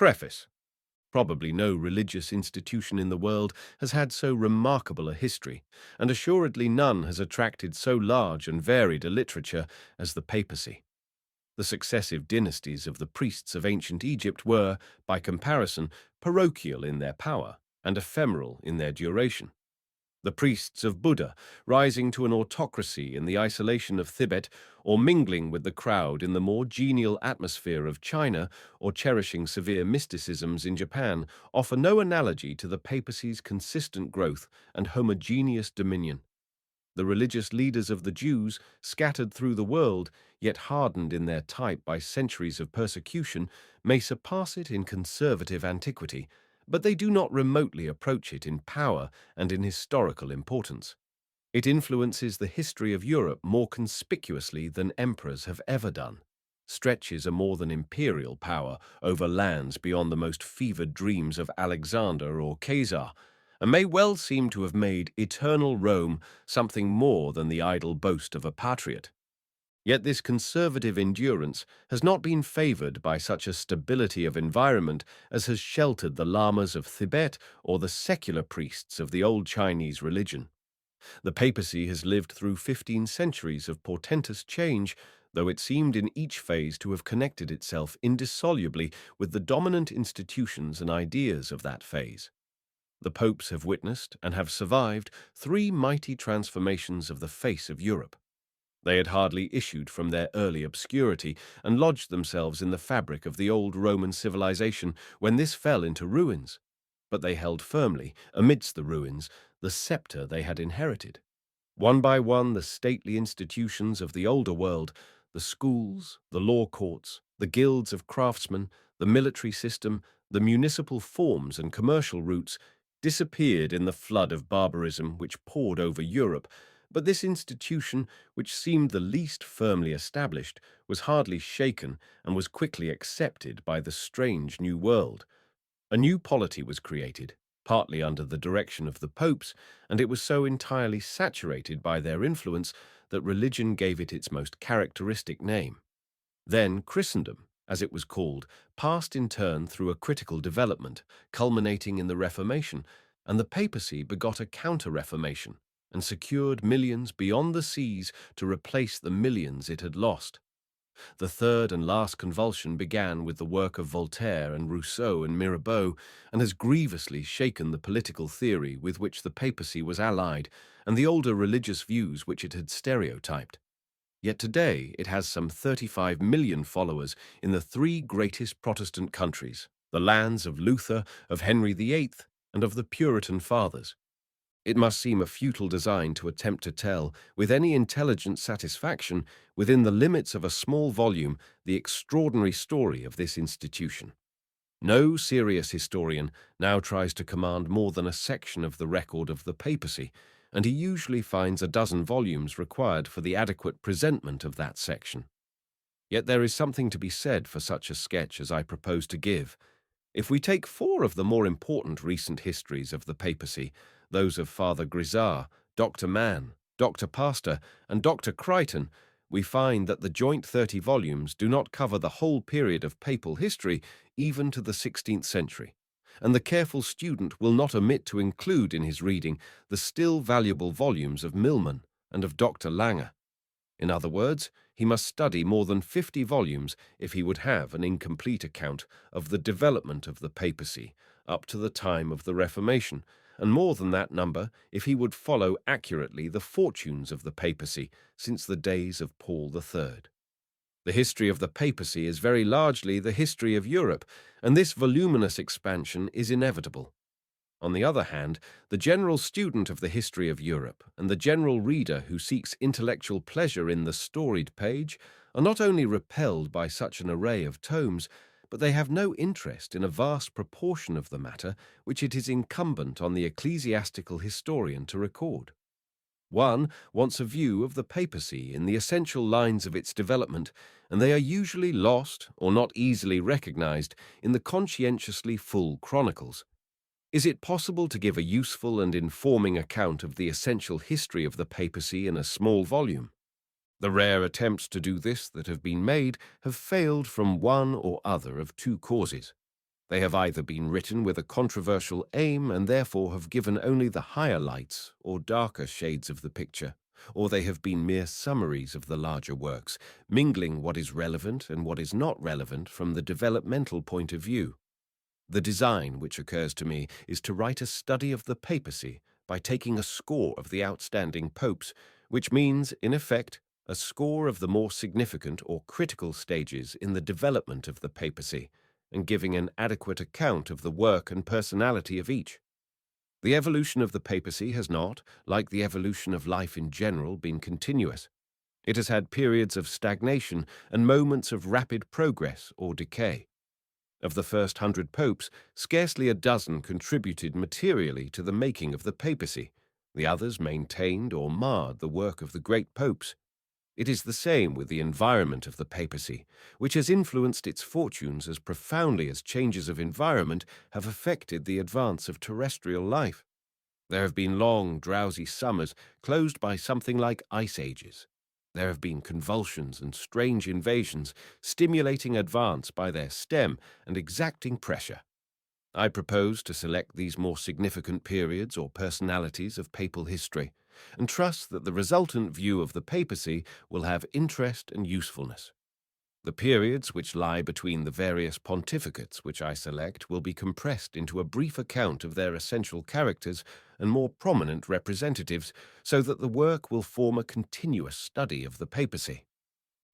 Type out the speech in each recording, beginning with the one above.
Preface. Probably no religious institution in the world has had so remarkable a history, and assuredly none has attracted so large and varied a literature as the papacy. The successive dynasties of the priests of ancient Egypt were, by comparison, parochial in their power and ephemeral in their duration. The priests of Buddha, rising to an autocracy in the isolation of Tibet, or mingling with the crowd in the more genial atmosphere of China, or cherishing severe mysticisms in Japan, offer no analogy to the papacy's consistent growth and homogeneous dominion. The religious leaders of the Jews, scattered through the world, yet hardened in their type by centuries of persecution, may surpass it in conservative antiquity, but they do not remotely approach it in power and in historical importance. It influences the history of Europe more conspicuously than emperors have ever done, stretches a more than imperial power over lands beyond the most fevered dreams of Alexander or Caesar, and may well seem to have made eternal Rome something more than the idle boast of a patriot. Yet this conservative endurance has not been favored by such a stability of environment as has sheltered the lamas of Tibet or the secular priests of the old Chinese religion. The papacy has lived through 15 centuries of portentous change, though it seemed in each phase to have connected itself indissolubly with the dominant institutions and ideas of that phase. The popes have witnessed and have survived 3 mighty transformations of the face of Europe. They had hardly issued from their early obscurity and lodged themselves in the fabric of the old Roman civilization when this fell into ruins. But they held firmly, amidst the ruins, the scepter they had inherited. One by one, the stately institutions of the older world, the schools, the law courts, the guilds of craftsmen, the military system, the municipal forms and commercial routes, disappeared in the flood of barbarism which poured over Europe. But this institution, which seemed the least firmly established, was hardly shaken and was quickly accepted by the strange new world. A new polity was created, partly under the direction of the popes, and it was so entirely saturated by their influence that religion gave it its most characteristic name. Then Christendom, as it was called, passed in turn through a critical development, culminating in the Reformation, and the papacy begot a counter-Reformation and secured millions beyond the seas to replace the millions it had lost. The third and last convulsion began with the work of Voltaire and Rousseau and Mirabeau, and has grievously shaken the political theory with which the papacy was allied and the older religious views which it had stereotyped. Yet today it has some 35 million followers in the 3 greatest Protestant countries, the lands of Luther, of Henry VIII, and of the Puritan Fathers. It must seem a futile design to attempt to tell, with any intelligent satisfaction, within the limits of a small volume, the extraordinary story of this institution. No serious historian now tries to command more than a section of the record of the papacy, and he usually finds a dozen volumes required for the adequate presentment of that section. Yet there is something to be said for such a sketch as I propose to give. If we take 4 of the more important recent histories of the papacy, those of Father Grisard, Dr. Mann, Dr. Pastor, and Dr. Crichton, we find that the joint 30 volumes do not cover the whole period of papal history, even to the 16th century, and the careful student will not omit to include in his reading the still valuable volumes of Milman and of Dr. Lange. In other words, he must study more than 50 volumes if he would have an incomplete account of the development of the papacy up to the time of the Reformation, and more than that number if he would follow accurately the fortunes of the papacy since the days of Paul III. The history of the papacy is very largely the history of Europe, and this voluminous expansion is inevitable. On the other hand, the general student of the history of Europe and the general reader who seeks intellectual pleasure in the storied page are not only repelled by such an array of tomes, but they have no interest in a vast proportion of the matter which it is incumbent on the ecclesiastical historian to record. One wants a view of the papacy in the essential lines of its development, and they are usually lost or not easily recognized in the conscientiously full chronicles. Is it possible to give a useful and informing account of the essential history of the papacy in a small volume? The rare attempts to do this that have been made have failed from one or other of 2 causes. They have either been written with a controversial aim and therefore have given only the higher lights or darker shades of the picture, or they have been mere summaries of the larger works, mingling what is relevant and what is not relevant from the developmental point of view. The design which occurs to me is to write a study of the papacy by taking a score of the outstanding popes, which means, in effect, a score of the more significant or critical stages in the development of the papacy, and giving an adequate account of the work and personality of each. The evolution of the papacy has not, like the evolution of life in general, been continuous. It has had periods of stagnation and moments of rapid progress or decay. Of the first 100 popes, scarcely a dozen contributed materially to the making of the papacy. The others maintained or marred the work of the great popes. It is the same with the environment of the papacy, which has influenced its fortunes as profoundly as changes of environment have affected the advance of terrestrial life. There have been long, drowsy summers closed by something like ice ages. There have been convulsions and strange invasions, stimulating advance by their stem and exacting pressure. I propose to select these more significant periods or personalities of papal history, and trust that the resultant view of the papacy will have interest and usefulness. The periods which lie between the various pontificates which I select will be compressed into a brief account of their essential characters and more prominent representatives, so that the work will form a continuous study of the papacy.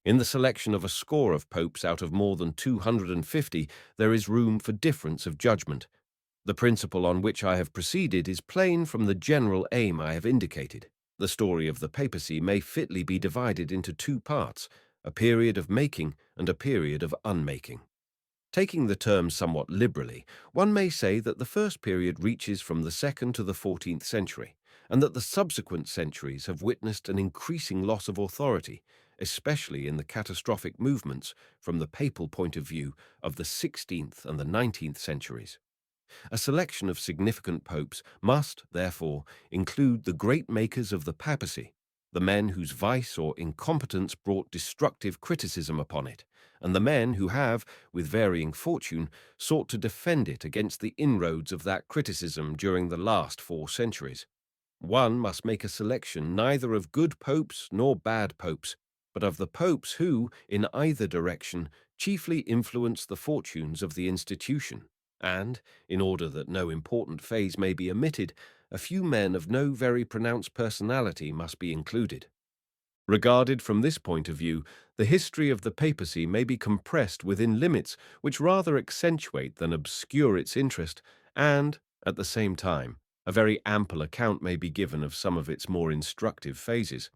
In the selection of a score of popes out of more than 250, there is room for difference of judgment. The principle on which I have proceeded is plain from the general aim I have indicated. The story of the papacy may fitly be divided into two parts, a period of making and a period of unmaking. Taking the term somewhat liberally, one may say that the first period reaches from the 2nd to the 14th century, and that the subsequent centuries have witnessed an increasing loss of authority, especially in the catastrophic movements, from the papal point of view, of the 16th and the 19th centuries. A selection of significant popes must, therefore, include the great makers of the papacy, the men whose vice or incompetence brought destructive criticism upon it, and the men who have, with varying fortune, sought to defend it against the inroads of that criticism during the last 4 centuries. One must make a selection neither of good popes nor bad popes, but of the popes who, in either direction, chiefly influence the fortunes of the institution, and, in order that no important phase may be omitted, a few men of no very pronounced personality must be included. Regarded from this point of view, the history of the papacy may be compressed within limits which rather accentuate than obscure its interest, and, at the same time, a very ample account may be given of some of its more instructive phases.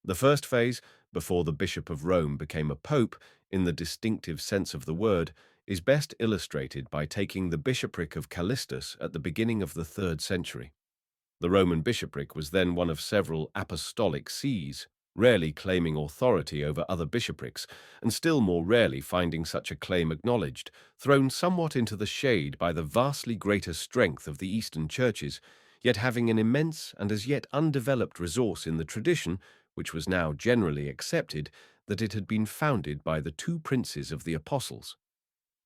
The first phase, before the Bishop of Rome became a pope, in the distinctive sense of the word, is best illustrated by taking the bishopric of Callistus at the beginning of the 3rd century. The Roman bishopric was then one of several apostolic sees, rarely claiming authority over other bishoprics, and still more rarely finding such a claim acknowledged, thrown somewhat into the shade by the vastly greater strength of the Eastern churches, yet having an immense and as yet undeveloped resource in the tradition, which was now generally accepted, that it had been founded by the 2 princes of the apostles.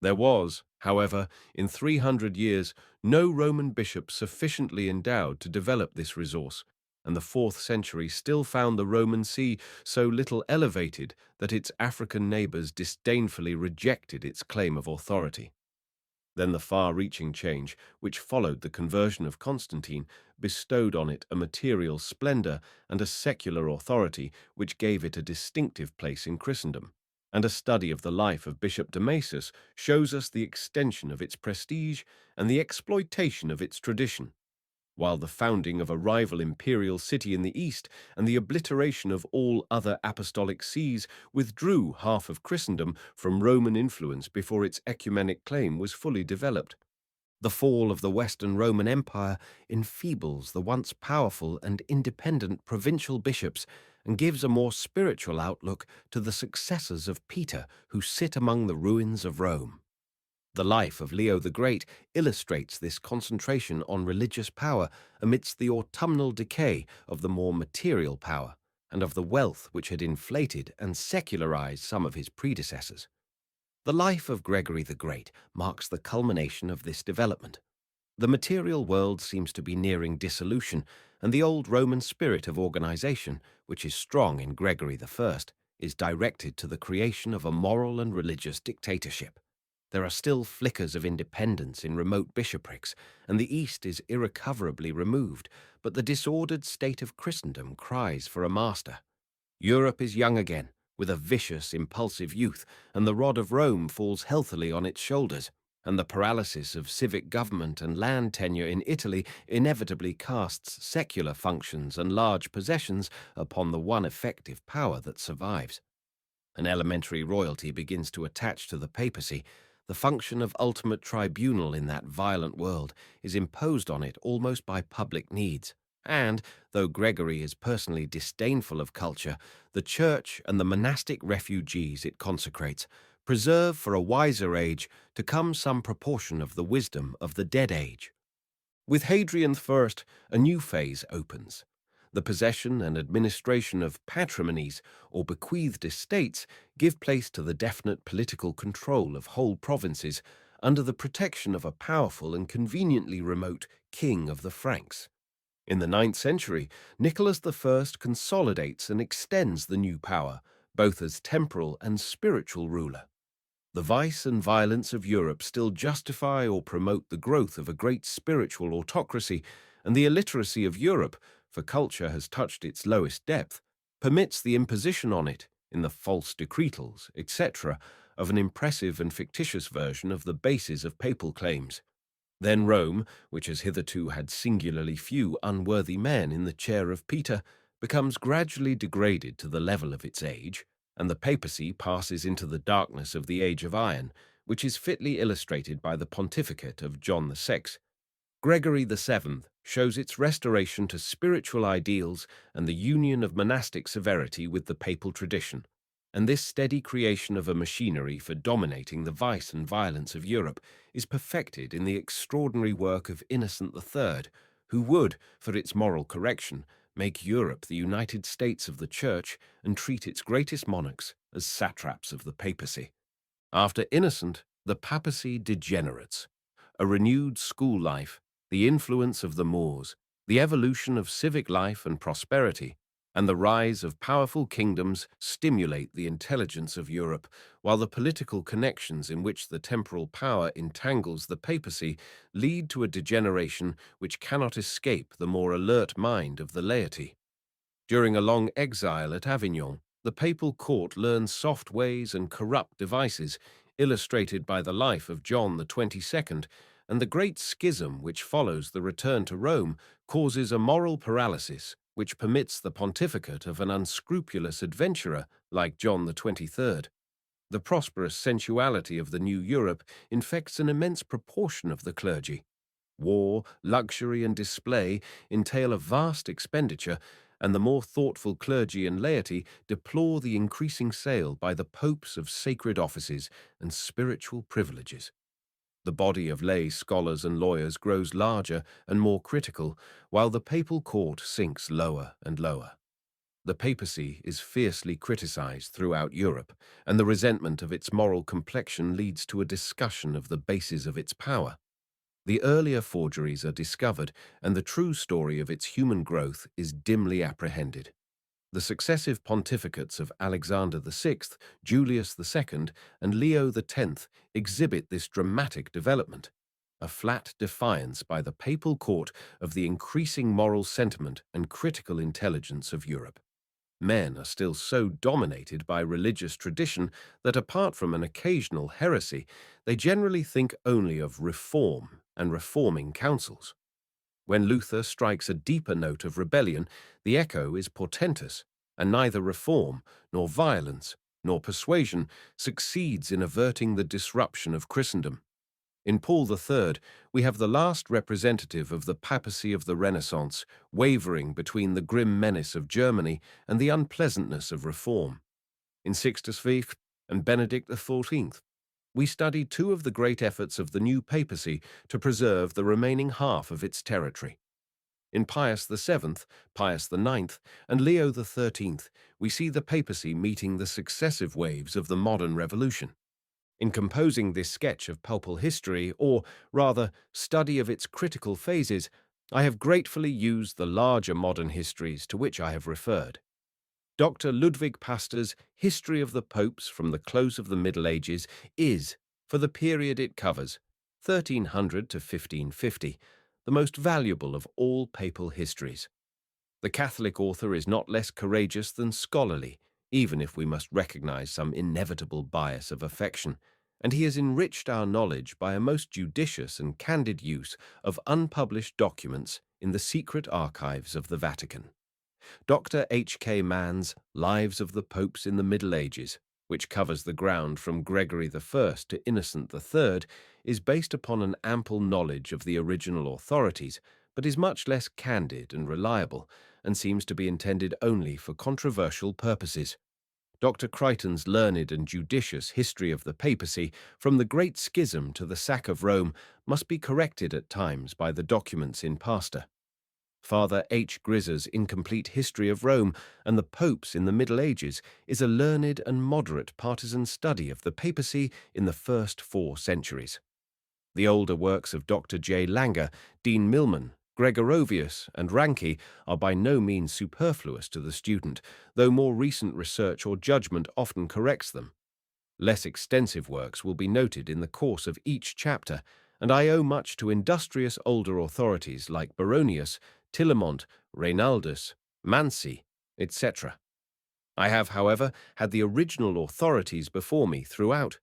There was, however, in 300 years, no Roman bishop sufficiently endowed to develop this resource, and the 4th century still found the Roman see so little elevated that its African neighbors disdainfully rejected its claim of authority. Then the far-reaching change, which followed the conversion of Constantine, bestowed on it a material splendor and a secular authority which gave it a distinctive place in Christendom. And a study of the life of Bishop Damasus shows us the extension of its prestige and the exploitation of its tradition, while the founding of a rival imperial city in the east and the obliteration of all other apostolic sees withdrew half of Christendom from Roman influence before its ecumenic claim was fully developed. The fall of the Western Roman Empire enfeebles the once powerful and independent provincial bishops and gives a more spiritual outlook to the successors of Peter who sit among the ruins of Rome. The life of Leo the Great illustrates this concentration on religious power amidst the autumnal decay of the more material power and of the wealth which had inflated and secularized some of his predecessors. The life of Gregory the Great marks the culmination of this development. The material world seems to be nearing dissolution, and the old Roman spirit of organization, which is strong in Gregory I, is directed to the creation of a moral and religious dictatorship. There are still flickers of independence in remote bishoprics, and the East is irrecoverably removed, but the disordered state of Christendom cries for a master. Europe is young again, with a vicious, impulsive youth, and the rod of Rome falls healthily on its shoulders, and the paralysis of civic government and land tenure in Italy inevitably casts secular functions and large possessions upon the one effective power that survives. An elementary royalty begins to attach to the papacy. The function of ultimate tribunal in that violent world is imposed on it almost by public needs. And, though Gregory is personally disdainful of culture, the Church and the monastic refugees it consecrates preserve for a wiser age to come some proportion of the wisdom of the dead age. With Hadrian I, a new phase opens. The possession and administration of patrimonies or bequeathed estates give place to the definite political control of whole provinces under the protection of a powerful and conveniently remote king of the Franks. In the 9th century, Nicholas I consolidates and extends the new power, both as temporal and spiritual ruler. The vice and violence of Europe still justify or promote the growth of a great spiritual autocracy, and the illiteracy of Europe, for culture has touched its lowest depth, permits the imposition on it, in the false decretals, etc., of an impressive and fictitious version of the bases of papal claims. Then Rome, which has hitherto had singularly few unworthy men in the chair of Peter, becomes gradually degraded to the level of its age, and the papacy passes into the darkness of the Age of Iron, which is fitly illustrated by the pontificate of John VI. Gregory VII shows its restoration to spiritual ideals and the union of monastic severity with the papal tradition, and this steady creation of a machinery for dominating the vice and violence of Europe is perfected in the extraordinary work of Innocent III, who would, for its moral correction, make Europe the United States of the Church and treat its greatest monarchs as satraps of the papacy. After Innocent, the papacy degenerates. A renewed school life, the influence of the Moors, the evolution of civic life and prosperity, and the rise of powerful kingdoms stimulate the intelligence of Europe, while the political connections in which the temporal power entangles the papacy lead to a degeneration which cannot escape the more alert mind of the laity. During a long exile at Avignon, the papal court learns soft ways and corrupt devices, illustrated by the life of John the 22nd, and the great schism which follows the return to Rome causes a moral paralysis which permits the pontificate of an unscrupulous adventurer like John the 23rd. The prosperous sensuality of the new Europe infects an immense proportion of the clergy. War, luxury, and display entail a vast expenditure, and the more thoughtful clergy and laity deplore the increasing sale by the popes of sacred offices and spiritual privileges. The body of lay scholars and lawyers grows larger and more critical, while the papal court sinks lower and lower. The papacy is fiercely criticized throughout Europe, and the resentment of its moral complexion leads to a discussion of the basis of its power. The earlier forgeries are discovered, and the true story of its human growth is dimly apprehended. The successive pontificates of Alexander VI, Julius II, and Leo X exhibit this dramatic development, a flat defiance by the papal court of the increasing moral sentiment and critical intelligence of Europe. Men are still so dominated by religious tradition that apart from an occasional heresy, they generally think only of reform and reforming councils. When Luther strikes a deeper note of rebellion, the echo is portentous, and neither reform, nor violence, nor persuasion succeeds in averting the disruption of Christendom. In Paul III, we have the last representative of the papacy of the Renaissance, wavering between the grim menace of Germany and the unpleasantness of reform. In Sixtus V and Benedict XIV, we studied two of the great efforts of the new papacy to preserve the remaining half of its territory. In Pius VII, Pius IX, and Leo XIII, we see the papacy meeting the successive waves of the modern revolution. In composing this sketch of papal history, or rather, study of its critical phases, I have gratefully used the larger modern histories to which I have referred. Dr. Ludwig Paster's History of the Popes from the Close of the Middle Ages is, for the period it covers, 1300 to 1550, the most valuable of all papal histories. The Catholic author is not less courageous than scholarly, even if we must recognize some inevitable bias of affection, and he has enriched our knowledge by a most judicious and candid use of unpublished documents in the secret archives of the Vatican. Dr. H. K. Mann's Lives of the Popes in the Middle Ages, which covers the ground from Gregory I to Innocent III, is based upon an ample knowledge of the original authorities, but is much less candid and reliable, and seems to be intended only for controversial purposes. Dr. Crichton's learned and judicious History of the Papacy, from the Great Schism to the sack of Rome, must be corrected at times by the documents in Pastor. Father H. Grizz's Incomplete History of Rome and the Popes in the Middle Ages is a learned and moderate partisan study of the papacy in the first 4 centuries. The older works of Dr. J. Langer, Dean Milman, Gregorovius, and Ranke are by no means superfluous to the student, though more recent research or judgment often corrects them. Less extensive works will be noted in the course of each chapter, and I owe much to industrious older authorities like Baronius, Tillemont, Reinaldus, Mansi, etc. I have, however, had the original authorities before me throughout.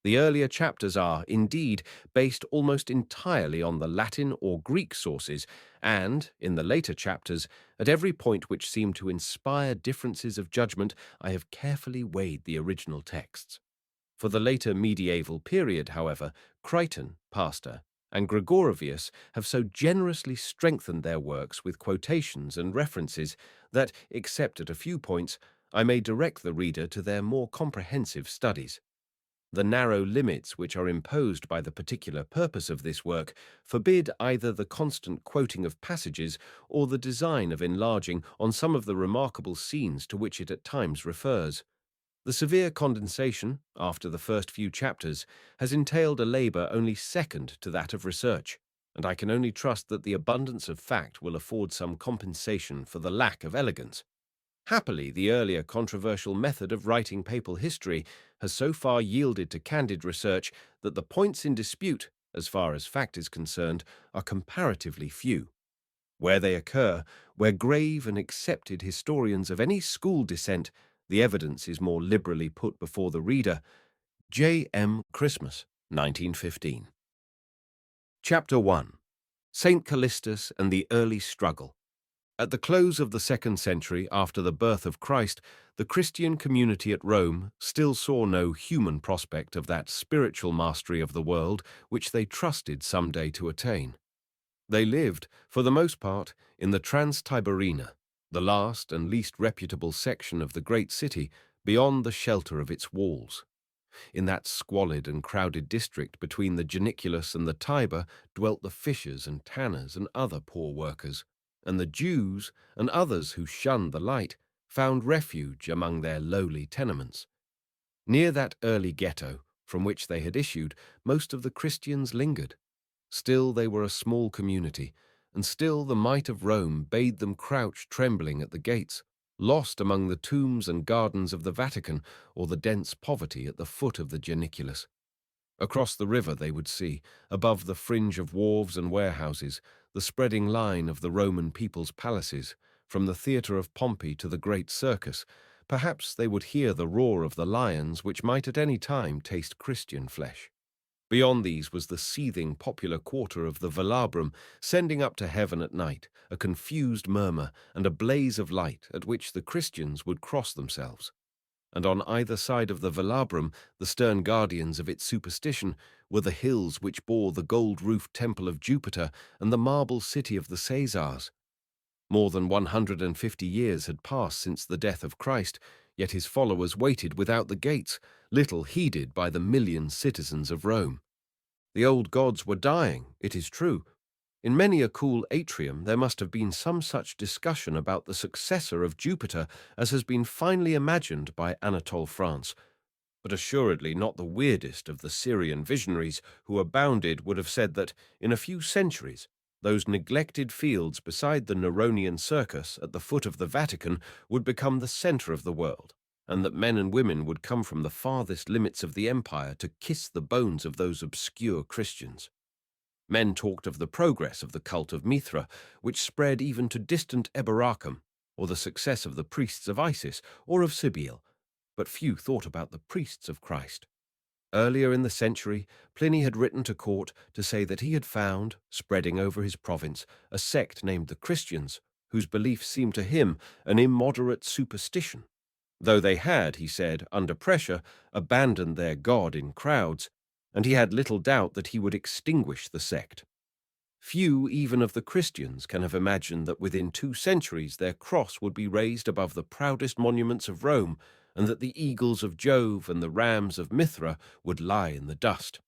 The earlier chapters are, indeed, based almost entirely on the Latin or Greek sources, and, in the later chapters, at every point which seemed to inspire differences of judgment, I have carefully weighed the original texts. For the later medieval period, however, Crichton, Pastor, and Gregorovius have so generously strengthened their works with quotations and references that, except at a few points, I may direct the reader to their more comprehensive studies. The narrow limits which are imposed by the particular purpose of this work forbid either the constant quoting of passages or the design of enlarging on some of the remarkable scenes to which it at times refers. The severe condensation, after the first few chapters, has entailed a labour only second to that of research, and I can only trust that the abundance of fact will afford some compensation for the lack of elegance. Happily, the earlier controversial method of writing papal history has so far yielded to candid research that the points in dispute, as far as fact is concerned, are comparatively few. Where they occur, where grave and accepted historians of any school descent, the evidence is more liberally put before the reader. J. M. Christmas, 1915. Chapter 1. St. Callistus and the Early Struggle. At the close of the 2nd century after the birth of Christ, the Christian community at Rome still saw no human prospect of that spiritual mastery of the world which they trusted some day to attain. They lived, for the most part, in the Transtiberina, the last and least reputable section of the great city, beyond the shelter of its walls. In that squalid and crowded district between the Janiculus and the Tiber dwelt the fishers and tanners and other poor workers, and the Jews and others who shunned the light found refuge among their lowly tenements. Near that early ghetto, from which they had issued, most of the Christians lingered. Still they were a small community, and still the might of Rome bade them crouch trembling at the gates, lost among the tombs and gardens of the Vatican or the dense poverty at the foot of the Janiculus. Across the river they would see, above the fringe of wharves and warehouses, the spreading line of the Roman people's palaces, from the theatre of Pompey to the great circus. Perhaps they would hear the roar of the lions which might at any time taste Christian flesh. Beyond these was the seething popular quarter of the Velabrum, sending up to heaven at night a confused murmur and a blaze of light at which the Christians would cross themselves. And on either side of the Velabrum, the stern guardians of its superstition, were the hills which bore the gold-roofed temple of Jupiter and the marble city of the Caesars. More than 150 years had passed since the death of Christ, yet his followers waited without the gates, little heeded by the million citizens of Rome. The old gods were dying, it is true. In many a cool atrium there must have been some such discussion about the successor of Jupiter as has been finely imagined by Anatole France. but assuredly not the weirdest of the Syrian visionaries who abounded would have said that, in a few centuries, those neglected fields beside the Neronian Circus at the foot of the Vatican would become the center of the world, and that men and women would come from the farthest limits of the empire to kiss the bones of those obscure Christians. Men talked of the progress of the cult of Mithra, which spread even to distant Eboracum, or the success of the priests of Isis or of Cybele, but few thought about the priests of Christ. Earlier in the century, Pliny had written to court to say that he had found, spreading over his province, a sect named the Christians, whose beliefs seemed to him an immoderate superstition. Though they had, he said, under pressure, abandoned their God in crowds, and he had little doubt that he would extinguish the sect. Few even of the Christians can have imagined that within 2 centuries their cross would be raised above the proudest monuments of Rome, and that the eagles of Jove and the rams of Mithra would lie in the dust.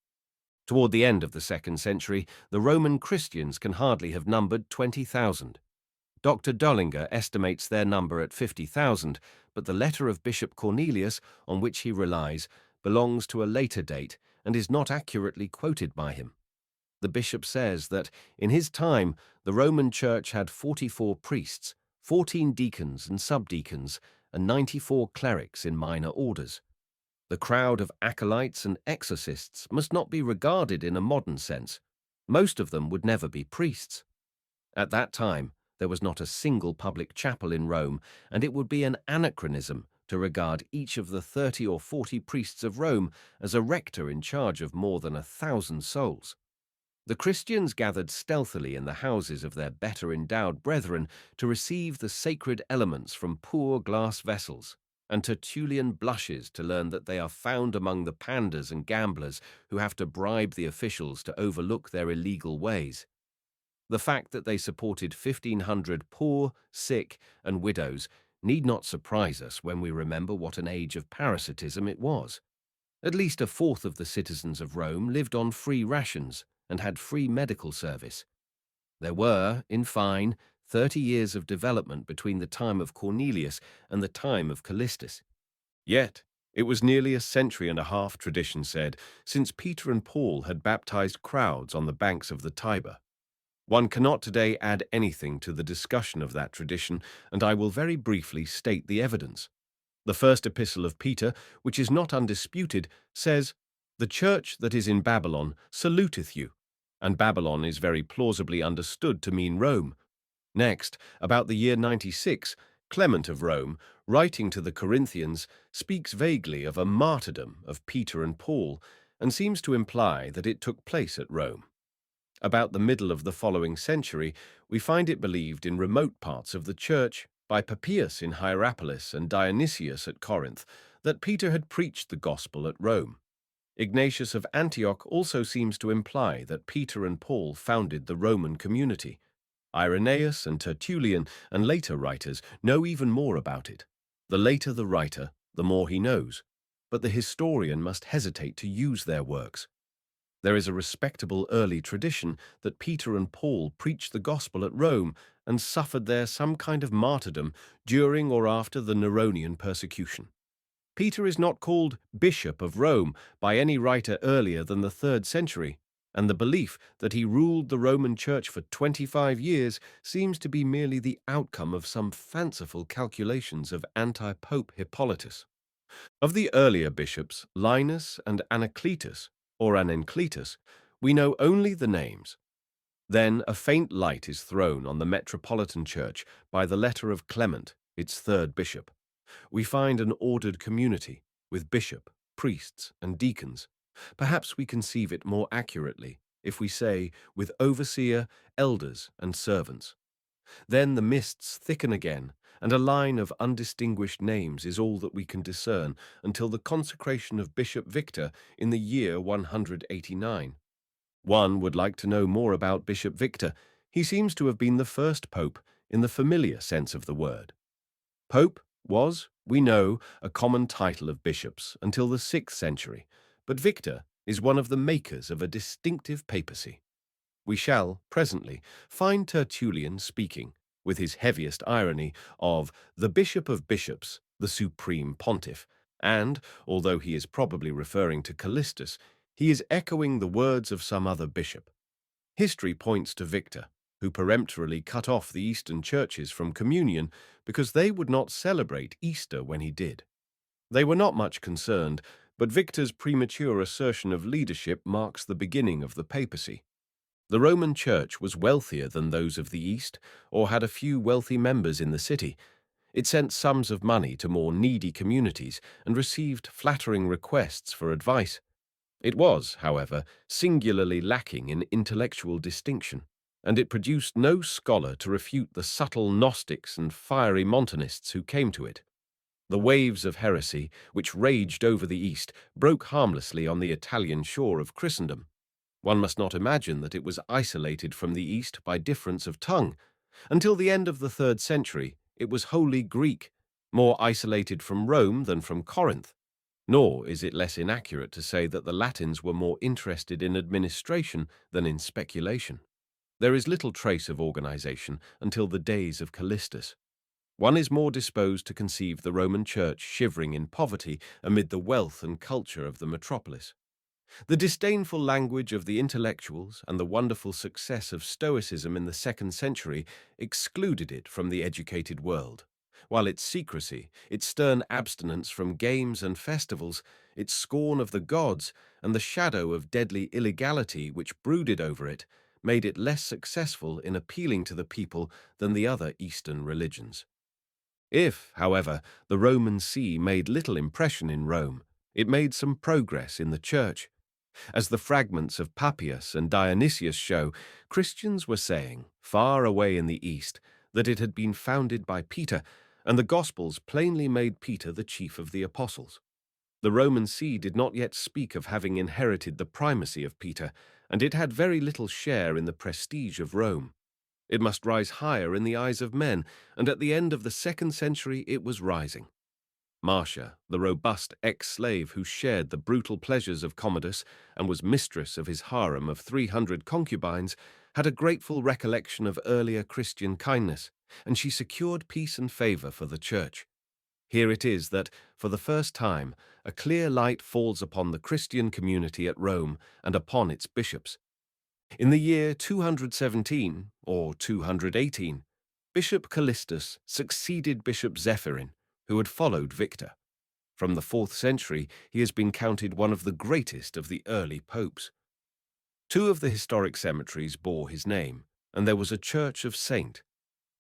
Toward the end of the 2nd century, the Roman Christians can hardly have numbered 20,000. Dr. Dullinger estimates their number at 50,000, but the letter of Bishop Cornelius, on which he relies, belongs to a later date and is not accurately quoted by him. The bishop says that, in his time, the Roman Church had 44 priests, 14 deacons and subdeacons, and 94 clerics in minor orders. The crowd of acolytes and exorcists must not be regarded in a modern sense. Most of them would never be priests. At that time, there was not a single public chapel in Rome, and it would be an anachronism to regard each of the 30 or 40 priests of Rome as a rector in charge of more than 1,000 souls. The Christians gathered stealthily in the houses of their better-endowed brethren to receive the sacred elements from poor glass vessels, and Tertullian blushes to learn that they are found among the panders and gamblers who have to bribe the officials to overlook their illegal ways. The fact that they supported 1,500 poor, sick, and widows need not surprise us when we remember what an age of parasitism it was. At least a fourth of the citizens of Rome lived on free rations and had free medical service. There were, in fine, 30 years of development between the time of Cornelius and the time of Callistus. Yet, it was nearly a century and a half, tradition said, since Peter and Paul had baptized crowds on the banks of the Tiber. One cannot today add anything to the discussion of that tradition, and I will very briefly state the evidence. The first epistle of Peter, which is not undisputed, says, "The church that is in Babylon saluteth you," and Babylon is very plausibly understood to mean Rome. Next, about the year 96, Clement of Rome, writing to the Corinthians, speaks vaguely of a martyrdom of Peter and Paul, and seems to imply that it took place at Rome. About the middle of the following century, we find it believed in remote parts of the church, by Papias in Hierapolis and Dionysius at Corinth, that Peter had preached the gospel at Rome. Ignatius of Antioch also seems to imply that Peter and Paul founded the Roman community. Irenaeus and Tertullian and later writers know even more about it. The later the writer, the more he knows, but the historian must hesitate to use their works. There is a respectable early tradition that Peter and Paul preached the gospel at Rome and suffered there some kind of martyrdom during or after the Neronian persecution. Peter is not called Bishop of Rome by any writer earlier than the 3rd century, and the belief that he ruled the Roman Church for 25 years seems to be merely the outcome of some fanciful calculations of anti-pope Hippolytus. Of the earlier bishops, Linus and Anacletus, or Anencletus, we know only the names. Then a faint light is thrown on the Metropolitan Church by the letter of Clement, its 3rd bishop. We find an ordered community, with bishop, priests, and deacons. Perhaps we conceive it more accurately if we say, with overseer, elders, and servants. Then the mists thicken again, and a line of undistinguished names is all that we can discern until the consecration of Bishop Victor in the year 189. One would like to know more about Bishop Victor. He seems to have been the first pope in the familiar sense of the word. Pope was, we know, a common title of bishops until the 6th century, but Victor is one of the makers of a distinctive papacy. We shall, presently, find Tertullian speaking, with his heaviest irony, of the Bishop of Bishops, the Supreme Pontiff, And, although he is probably referring to Callistus, he is echoing the words of some other bishop. History points to Victor, who peremptorily cut off the Eastern churches from communion because they would not celebrate Easter when he did. They were not much concerned, but Victor's premature assertion of leadership marks the beginning of the papacy. The Roman Church was wealthier than those of the East, or had a few wealthy members in the city. It sent sums of money to more needy communities and received flattering requests for advice. It was, however, singularly lacking in intellectual distinction, and it produced no scholar to refute the subtle Gnostics and fiery Montanists who came to it. The waves of heresy, which raged over the East, broke harmlessly on the Italian shore of Christendom. One must not imagine that it was isolated from the East by difference of tongue. Until the end of the 3rd century, it was wholly Greek, more isolated from Rome than from Corinth. Nor is it less inaccurate to say that the Latins were more interested in administration than in speculation. There is little trace of organization until the days of Callistus. One is more disposed to conceive the Roman Church shivering in poverty amid the wealth and culture of the metropolis. The disdainful language of the intellectuals and the wonderful success of Stoicism in the 2nd century excluded it from the educated world, while its secrecy, its stern abstinence from games and festivals, its scorn of the gods, and the shadow of deadly illegality which brooded over it, made it less successful in appealing to the people than the other Eastern religions. If, however, the Roman See made little impression in Rome, it made some progress in the Church. As the fragments of Papias and Dionysius show, Christians were saying, far away in the East, that it had been founded by Peter, and the Gospels plainly made Peter the chief of the apostles. The Roman See did not yet speak of having inherited the primacy of Peter, and it had very little share in the prestige of Rome. It must rise higher in the eyes of men, and at the end of the 2nd century it was rising. Marcia, the robust ex-slave who shared the brutal pleasures of Commodus and was mistress of his harem of 300 concubines, had a grateful recollection of earlier Christian kindness, and she secured peace and favor for the Church. Here it is that, for the first time, a clear light falls upon the Christian community at Rome and upon its bishops. In the year 217, or 218, Bishop Callistus succeeded Bishop Zephyrin, who had followed Victor. From the 4th century, he has been counted one of the greatest of the early popes. 2 of the historic cemeteries bore his name, and there was a church of Saint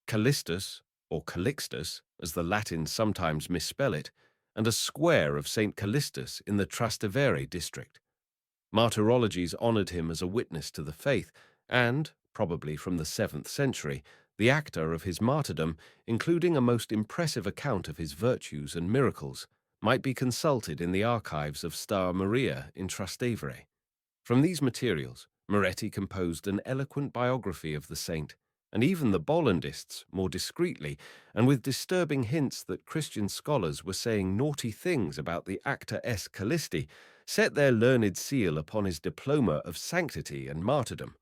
Callistus, or Calixtus, as the Latins sometimes misspell it, and a square of Saint Callistus in the Trastevere district. Martyrologies honored him as a witness to the faith, and, probably from the 7th century, the actor of his martyrdom, including a most impressive account of his virtues and miracles, might be consulted in the archives of Star Maria in Trastevere. From these materials, Moretti composed an eloquent biography of the saint, and even the Bollandists, more discreetly, and with disturbing hints that Christian scholars were saying naughty things about the actor S. Callisti, set their learned seal upon his diploma of sanctity and martyrdom.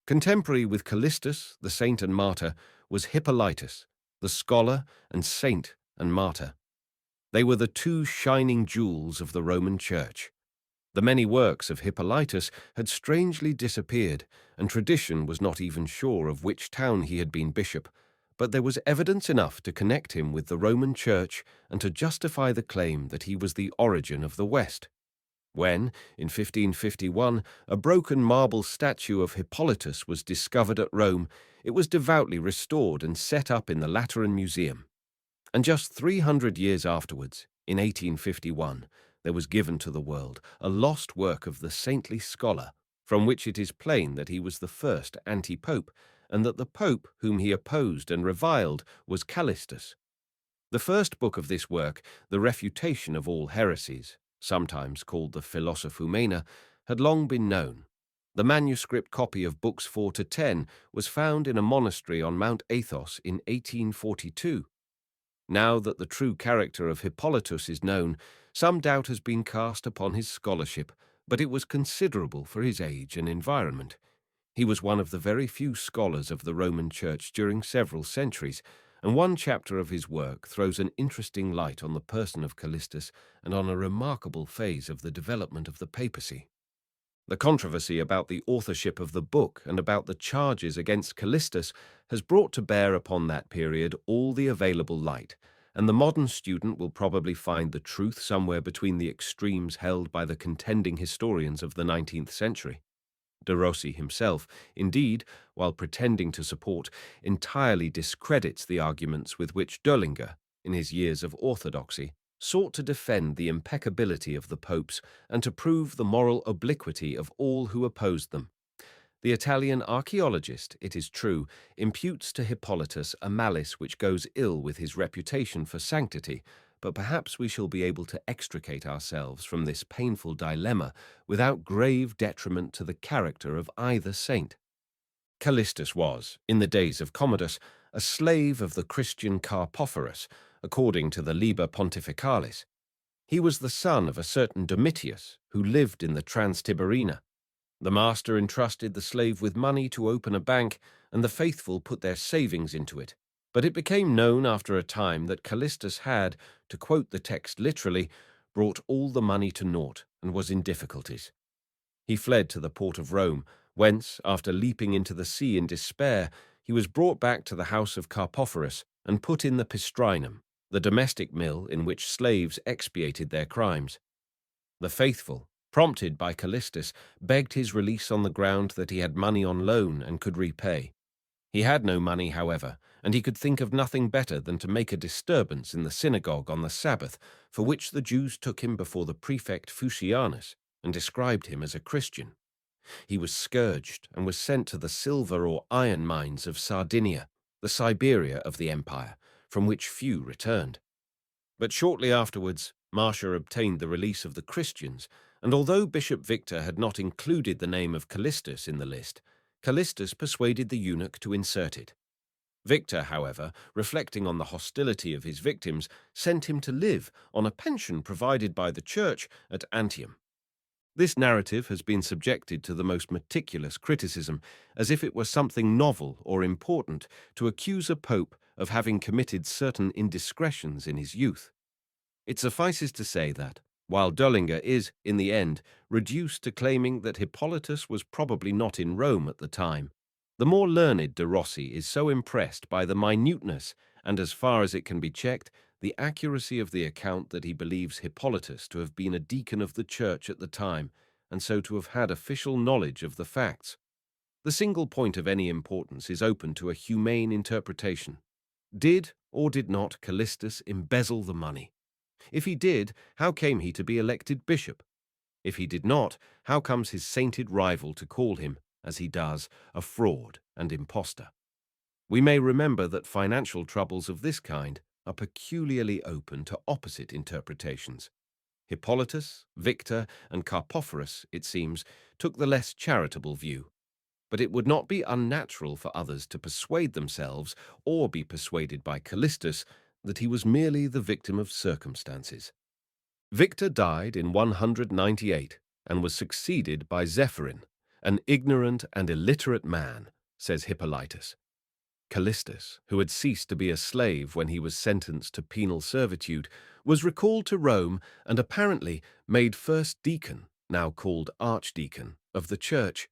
Contemporary with Callistus, the saint and martyr, was Hippolytus, the scholar and saint and martyr. They were the 2 shining jewels of the Roman Church. The many works of Hippolytus had strangely disappeared, and tradition was not even sure of which town he had been bishop, but there was evidence enough to connect him with the Roman Church and to justify the claim that he was the origin of the West. When, in 1551, a broken marble statue of Hippolytus was discovered at Rome, it was devoutly restored and set up in the Lateran Museum. And just 300 years afterwards, in 1851, there was given to the world a lost work of the saintly scholar, from which it is plain that he was the first anti-pope, and that the pope whom he opposed and reviled was Callistus. The first book of this work, The Refutation of All Heresies, sometimes called the Philosophumena, had long been known. The manuscript copy of books 4 to 10 was found in a monastery on Mount Athos in 1842. Now that the true character of Hippolytus is known, some doubt has been cast upon his scholarship, but it was considerable for his age and environment. He was one of the very few scholars of the Roman Church during several centuries, and one chapter of his work throws an interesting light on the person of Callistus and on a remarkable phase of the development of the papacy. The controversy about the authorship of the book and about the charges against Callistus has brought to bear upon that period all the available light, and the modern student will probably find the truth somewhere between the extremes held by the contending historians of the 19th century. De Rossi himself, indeed, while pretending to support, entirely discredits the arguments with which Döllinger, in his years of orthodoxy, sought to defend the impeccability of the popes and to prove the moral obliquity of all who opposed them. The Italian archaeologist, it is true, imputes to Hippolytus a malice which goes ill with his reputation for sanctity, but perhaps we shall be able to extricate ourselves from this painful dilemma without grave detriment to the character of either saint. Callistus was, in the days of Commodus, a slave of the Christian Carpophorus, according to the Liber Pontificalis. He was the son of a certain Domitius, who lived in the Transtiberina. The master entrusted the slave with money to open a bank, and the faithful put their savings into it. But it became known after a time that Callistus had, to quote the text literally, brought all the money to naught and was in difficulties. He fled to the port of Rome, whence, after leaping into the sea in despair, he was brought back to the house of Carpophorus and put in the pistrinum, the domestic mill in which slaves expiated their crimes. The faithful, prompted by Callistus, begged his release on the ground that he had money on loan and could repay. He had no money, however, and he could think of nothing better than to make a disturbance in the synagogue on the Sabbath, for which the Jews took him before the prefect Fusianus and described him as a Christian. He was scourged and was sent to the silver or iron mines of Sardinia, the Siberia of the empire, from which few returned. But shortly afterwards, Marcia obtained the release of the Christians, and although Bishop Victor had not included the name of Callistus in the list, Callistus persuaded the eunuch to insert it. Victor, however, reflecting on the hostility of his victims, sent him to live on a pension provided by the Church at Antium. This narrative has been subjected to the most meticulous criticism, as if it were something novel or important to accuse a pope of having committed certain indiscretions in his youth. It suffices to say that, while Döllinger is, in the end, reduced to claiming that Hippolytus was probably not in Rome at the time, the more learned de Rossi is so impressed by the minuteness and, as far as it can be checked, the accuracy of the account that he believes Hippolytus to have been a deacon of the church at the time, and so to have had official knowledge of the facts. The single point of any importance is open to a humane interpretation. Did or did not Callistus embezzle the money? If he did, how came he to be elected bishop? If he did not, how comes his sainted rival to call him, as he does, a fraud and impostor? We may remember that financial troubles of this kind are peculiarly open to opposite interpretations. Hippolytus, Victor, and Carpophorus, it seems, took the less charitable view. But it would not be unnatural for others to persuade themselves, or be persuaded by Callistus, that he was merely the victim of circumstances. Victor died in 198 and was succeeded by Zephyrin, an ignorant and illiterate man, says Hippolytus. Callistus, who had ceased to be a slave when he was sentenced to penal servitude, was recalled to Rome and apparently made first deacon, now called archdeacon, of the church.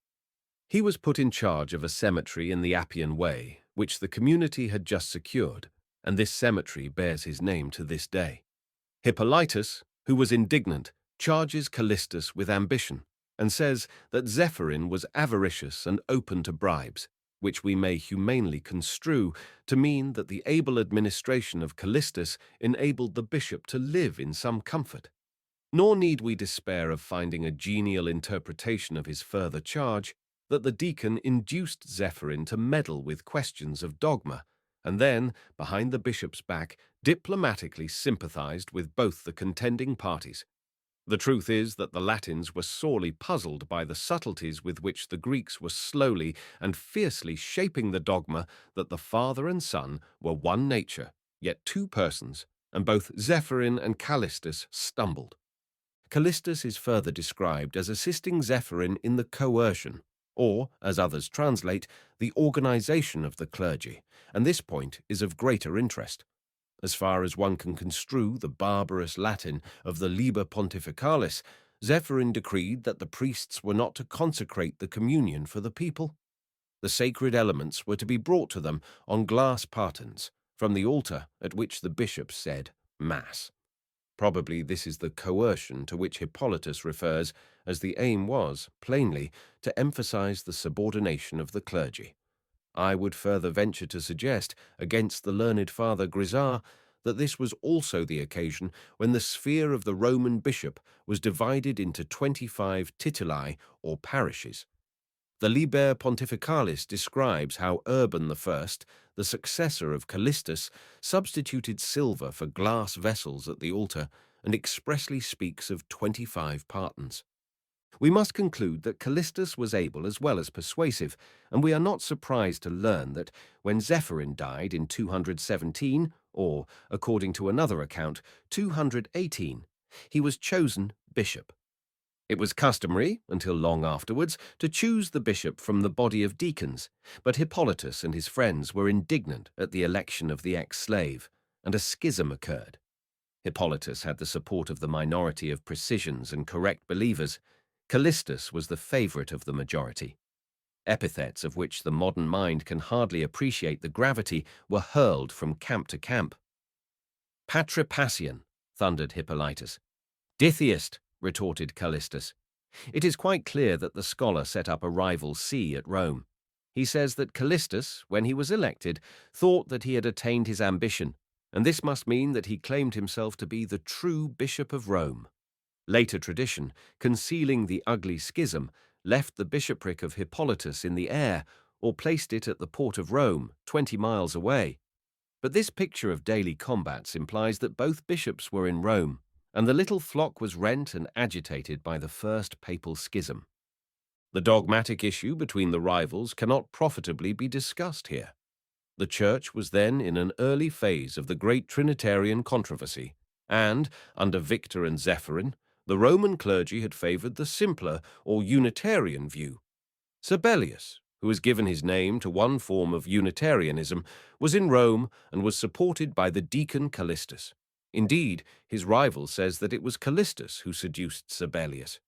He was put in charge of a cemetery in the Appian Way, which the community had just secured, and this cemetery bears his name to this day. Hippolytus, who was indignant, charges Callistus with ambition, and says that Zephyrin was avaricious and open to bribes, which we may humanely construe to mean that the able administration of Callistus enabled the bishop to live in some comfort. Nor need we despair of finding a genial interpretation of his further charge, that the deacon induced Zephyrin to meddle with questions of dogma, and then, behind the bishop's back, diplomatically sympathized with both the contending parties. The truth is that the Latins were sorely puzzled by the subtleties with which the Greeks were slowly and fiercely shaping the dogma that the Father and Son were one nature, yet two persons, and both Zephyrin and Callistus stumbled. Callistus is further described as assisting Zephyrin in the coercion, or, as others translate, the organization of the clergy, and this point is of greater interest. As far as one can construe the barbarous Latin of the Liber Pontificalis, Zephyrin decreed that the priests were not to consecrate the communion for the people. The sacred elements were to be brought to them on glass patens from the altar at which the bishops said Mass. Probably this is the coercion to which Hippolytus refers, as the aim was, plainly, to emphasize the subordination of the clergy. I would further venture to suggest, against the learned Father Grisard, that this was also the occasion when the sphere of the Roman bishop was divided into 25 tituli, or parishes. The Liber Pontificalis describes how Urban I, the successor of Callistus, substituted silver for glass vessels at the altar and expressly speaks of 25 partons. We must conclude that Callistus was able as well as persuasive, and we are not surprised to learn that when Zephyrin died in 217, or, according to another account, 218, he was chosen bishop. It was customary, until long afterwards, to choose the bishop from the body of deacons, but Hippolytus and his friends were indignant at the election of the ex-slave, and a schism occurred. Hippolytus had the support of the minority of precisians and correct believers. Callistus was the favorite of the majority. Epithets of which the modern mind can hardly appreciate the gravity were hurled from camp to camp. Patripassian, thundered Hippolytus. Ditheist, retorted Callistus. It is quite clear that the scholar set up a rival see at Rome. He says that Callistus, when he was elected, thought that he had attained his ambition, and this must mean that he claimed himself to be the true bishop of Rome. Later tradition, concealing the ugly schism, left the bishopric of Hippolytus in the air, or placed it at the port of Rome, 20 miles away. But this picture of daily combats implies that both bishops were in Rome, and the little flock was rent and agitated by the first papal schism. The dogmatic issue between the rivals cannot profitably be discussed here. The Church was then in an early phase of the great Trinitarian controversy, and, under Victor and Zephyrin, the Roman clergy had favored the simpler or Unitarian view. Sabellius, who has given his name to one form of Unitarianism, was in Rome and was supported by the deacon Callistus. Indeed, his rival says that it was Callistus who seduced Sabellius.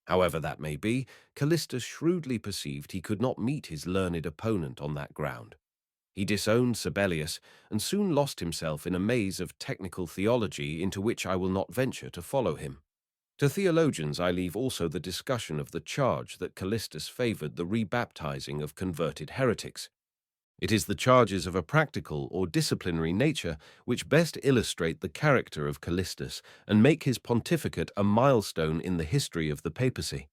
However that may be, Callistus shrewdly perceived he could not meet his learned opponent on that ground. He disowned Sabellius and soon lost himself in a maze of technical theology into which I will not venture to follow him. To theologians I leave also the discussion of the charge that Callistus favored the rebaptizing of converted heretics. It is the charges of a practical or disciplinary nature which best illustrate the character of Callistus and make his pontificate a milestone in the history of the papacy.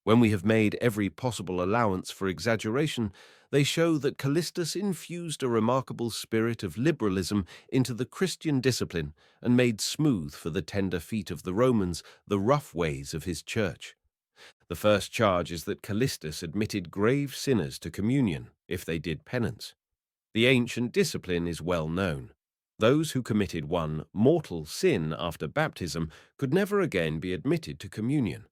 When we have made every possible allowance for exaggeration, they show that Callistus infused a remarkable spirit of liberalism into the Christian discipline and made smooth for the tender feet of the Romans the rough ways of his church. The first charge is that Callistus admitted grave sinners to communion if they did penance. The ancient discipline is well known. Those who committed one mortal sin after baptism could never again be admitted to communion.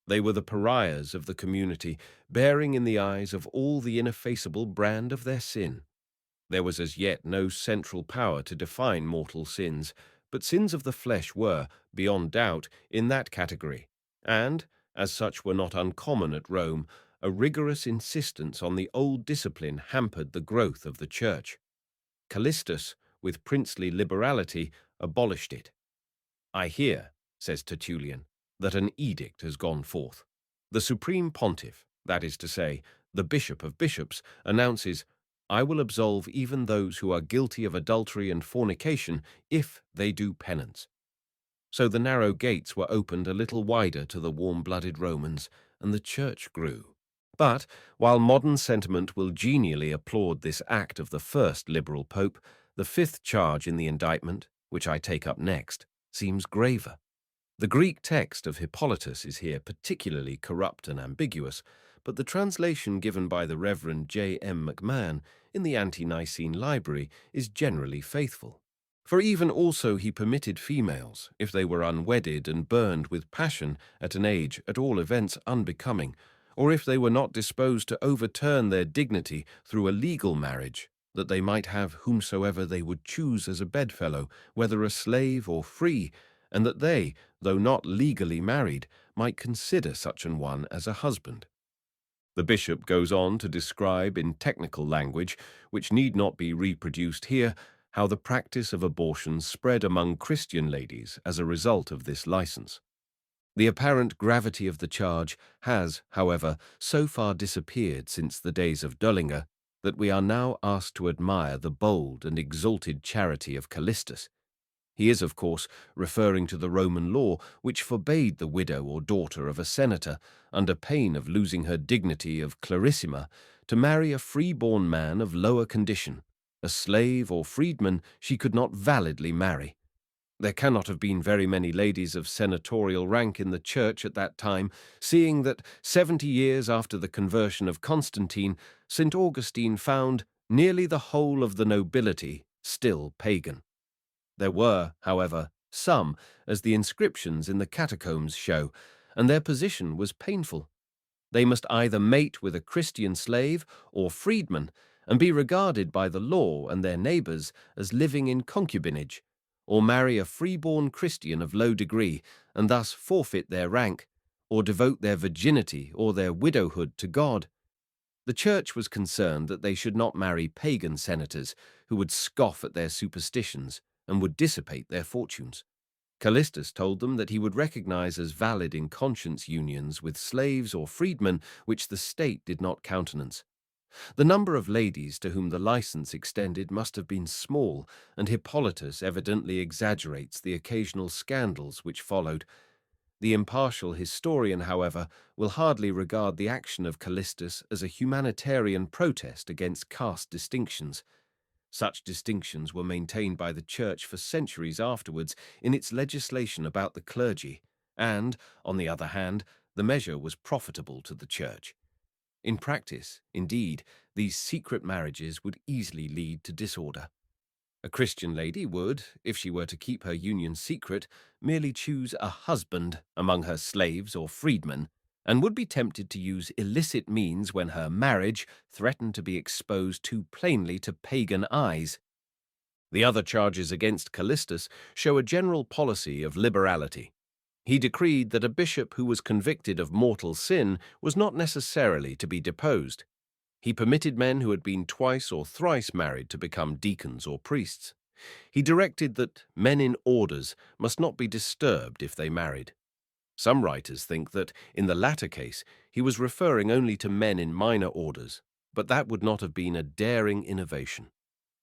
They were the pariahs of the community, bearing in the eyes of all the ineffaceable brand of their sin. There was as yet no central power to define mortal sins, but sins of the flesh were, beyond doubt, in that category, and, as such were not uncommon at Rome, a rigorous insistence on the old discipline hampered the growth of the Church. Callistus, with princely liberality, abolished it. I hear, says Tertullian, that an edict has gone forth. The Supreme Pontiff, that is to say, the Bishop of Bishops, announces, I will absolve even those who are guilty of adultery and fornication if they do penance. So the narrow gates were opened a little wider to the warm-blooded Romans, and the Church grew. But, while modern sentiment will genially applaud this act of the first liberal pope, the fifth charge in the indictment, which I take up next, seems graver. The Greek text of Hippolytus is here particularly corrupt and ambiguous, but the translation given by the Reverend J. M. McMahon in the Ante-Nicene Library is generally faithful. For even also he permitted females, if they were unwedded and burned with passion at an age at all events unbecoming, or if they were not disposed to overturn their dignity through a legal marriage, that they might have whomsoever they would choose as a bedfellow, whether a slave or free, and that they, though not legally married, might consider such an one as a husband. The bishop goes on to describe in technical language, which need not be reproduced here, how the practice of abortion spread among Christian ladies as a result of this license. The apparent gravity of the charge has, however, so far disappeared since the days of Dullinger that we are now asked to admire the bold and exalted charity of Callistus. He is, of course, referring to the Roman law which forbade the widow or daughter of a senator, under pain of losing her dignity of clarissima, to marry a free-born man of lower condition. A slave or freedman she could not validly marry. There cannot have been very many ladies of senatorial rank in the church at that time, seeing that 70 years after the conversion of Constantine, St. Augustine found nearly the whole of the nobility still pagan. There were, however, some, as the inscriptions in the catacombs show, and their position was painful. They must either mate with a Christian slave or freedman, and be regarded by the law and their neighbours as living in concubinage, or marry a freeborn Christian of low degree, and thus forfeit their rank, or devote their virginity or their widowhood to God. The Church was concerned that they should not marry pagan senators who would scoff at their superstitions and would dissipate their fortunes. Callistus told them that he would recognize as valid in conscience unions with slaves or freedmen which the state did not countenance. The number of ladies to whom the license extended must have been small, and Hippolytus evidently exaggerates the occasional scandals which followed. The impartial historian, however, will hardly regard the action of Callistus as a humanitarian protest against caste distinctions. Such distinctions were maintained by the Church for centuries afterwards in its legislation about the clergy, and, on the other hand, the measure was profitable to the Church. In practice, indeed, these secret marriages would easily lead to disorder. A Christian lady would, if she were to keep her union secret, merely choose a husband among her slaves or freedmen, and would be tempted to use illicit means when her marriage threatened to be exposed too plainly to pagan eyes. The other charges against Callistus show a general policy of liberality. He decreed that a bishop who was convicted of mortal sin was not necessarily to be deposed. He permitted men who had been twice or thrice married to become deacons or priests. He directed that men in orders must not be disturbed if they married. Some writers think that, in the latter case, he was referring only to men in minor orders, but that would not have been a daring innovation.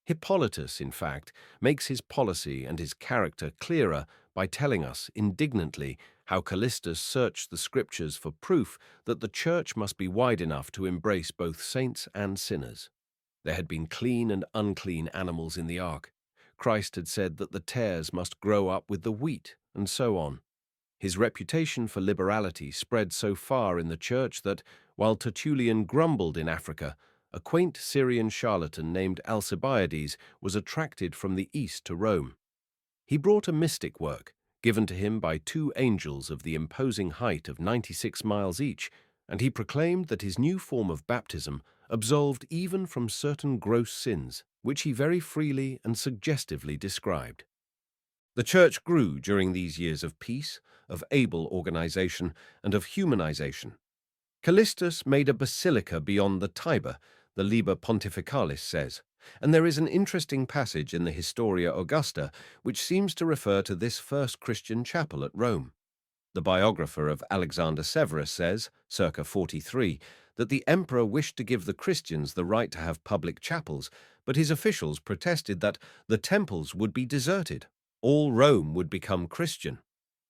Hippolytus, in fact, makes his policy and his character clearer by telling us indignantly how Callistus searched the scriptures for proof that the church must be wide enough to embrace both saints and sinners. There had been clean and unclean animals in the ark. Christ had said that the tares must grow up with the wheat, and so on. His reputation for liberality spread so far in the church that, while Tertullian grumbled in Africa, a quaint Syrian charlatan named Alcibiades was attracted from the east to Rome. He brought a mystic work, given to him by two angels of the imposing height of 96 miles each, and he proclaimed that his new form of baptism absolved even from certain gross sins, which he very freely and suggestively described. The Church grew during these years of peace, of able organization, and of humanization. Callistus made a basilica beyond the Tiber, the Liber Pontificalis says, and there is an interesting passage in the Historia Augusta which seems to refer to this first Christian chapel at Rome. The biographer of Alexander Severus says, circa 43, that the emperor wished to give the Christians the right to have public chapels, but his officials protested that the temples would be deserted. All Rome would become Christian.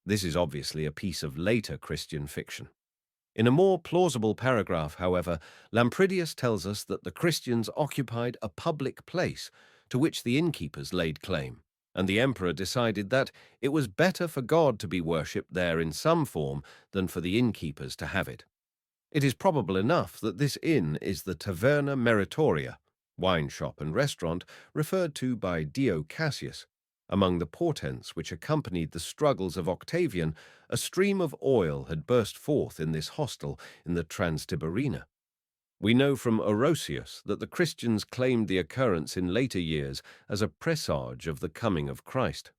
This is obviously a piece of later Christian fiction. In a more plausible paragraph, however, Lampridius tells us that the Christians occupied a public place to which the innkeepers laid claim, and the emperor decided that it was better for God to be worshipped there in some form than for the innkeepers to have it. It is probable enough that this inn is the Taverna Meritoria, wine shop and restaurant referred to by Dio Cassius, Among the portents which accompanied the struggles of Octavian, a stream of oil had burst forth in this hostel in the Transtiberina. We know from Orosius that the Christians claimed the occurrence in later years as a presage of the coming of Christ.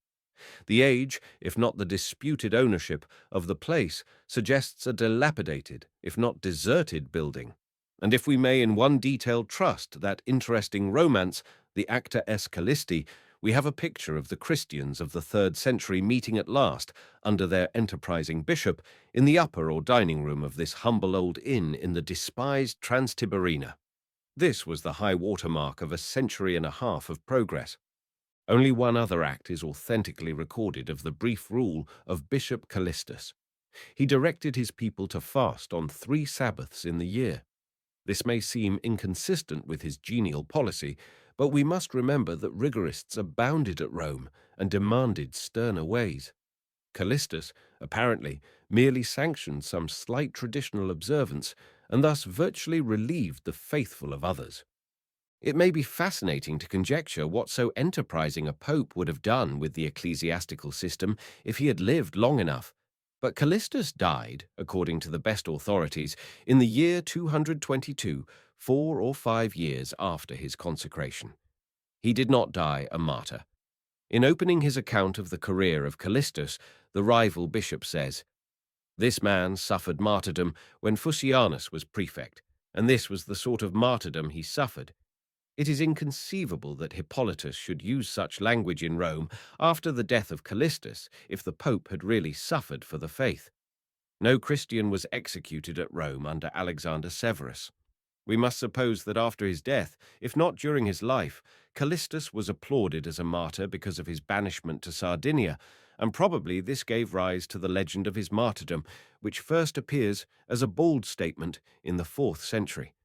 The age, if not the disputed ownership, of the place suggests a dilapidated, if not deserted, building. And if we may in one detail trust that interesting romance, the Acta Escalisti, we have a picture of the Christians of the 3rd century meeting at last, under their enterprising bishop, in the upper or dining room of this humble old inn in the despised Transtiberina. This was the high water mark of a century and a half of progress. Only one other act is authentically recorded of the brief rule of Bishop Callistus. He directed his people to fast on 3 Sabbaths in the year. This may seem inconsistent with his genial policy, but we must remember that rigorists abounded at Rome and demanded sterner ways. Callistus, apparently, merely sanctioned some slight traditional observance and thus virtually relieved the faithful of others. It may be fascinating to conjecture what so enterprising a pope would have done with the ecclesiastical system if he had lived long enough, but Callistus died, according to the best authorities, in the year 222, 4 or 5 years after his consecration. He did not die a martyr. In opening his account of the career of Callistus, the rival bishop says, "This man suffered martyrdom when Fusianus was prefect, and this was the sort of martyrdom he suffered. It is inconceivable that Hippolytus should use such language in Rome after the death of Callistus if the Pope had really suffered for the faith. No Christian was executed at Rome under Alexander Severus. We must suppose that after his death, if not during his life, Callistus was applauded as a martyr because of his banishment to Sardinia, and probably this gave rise to the legend of his martyrdom, which first appears as a bald statement in the 4th century.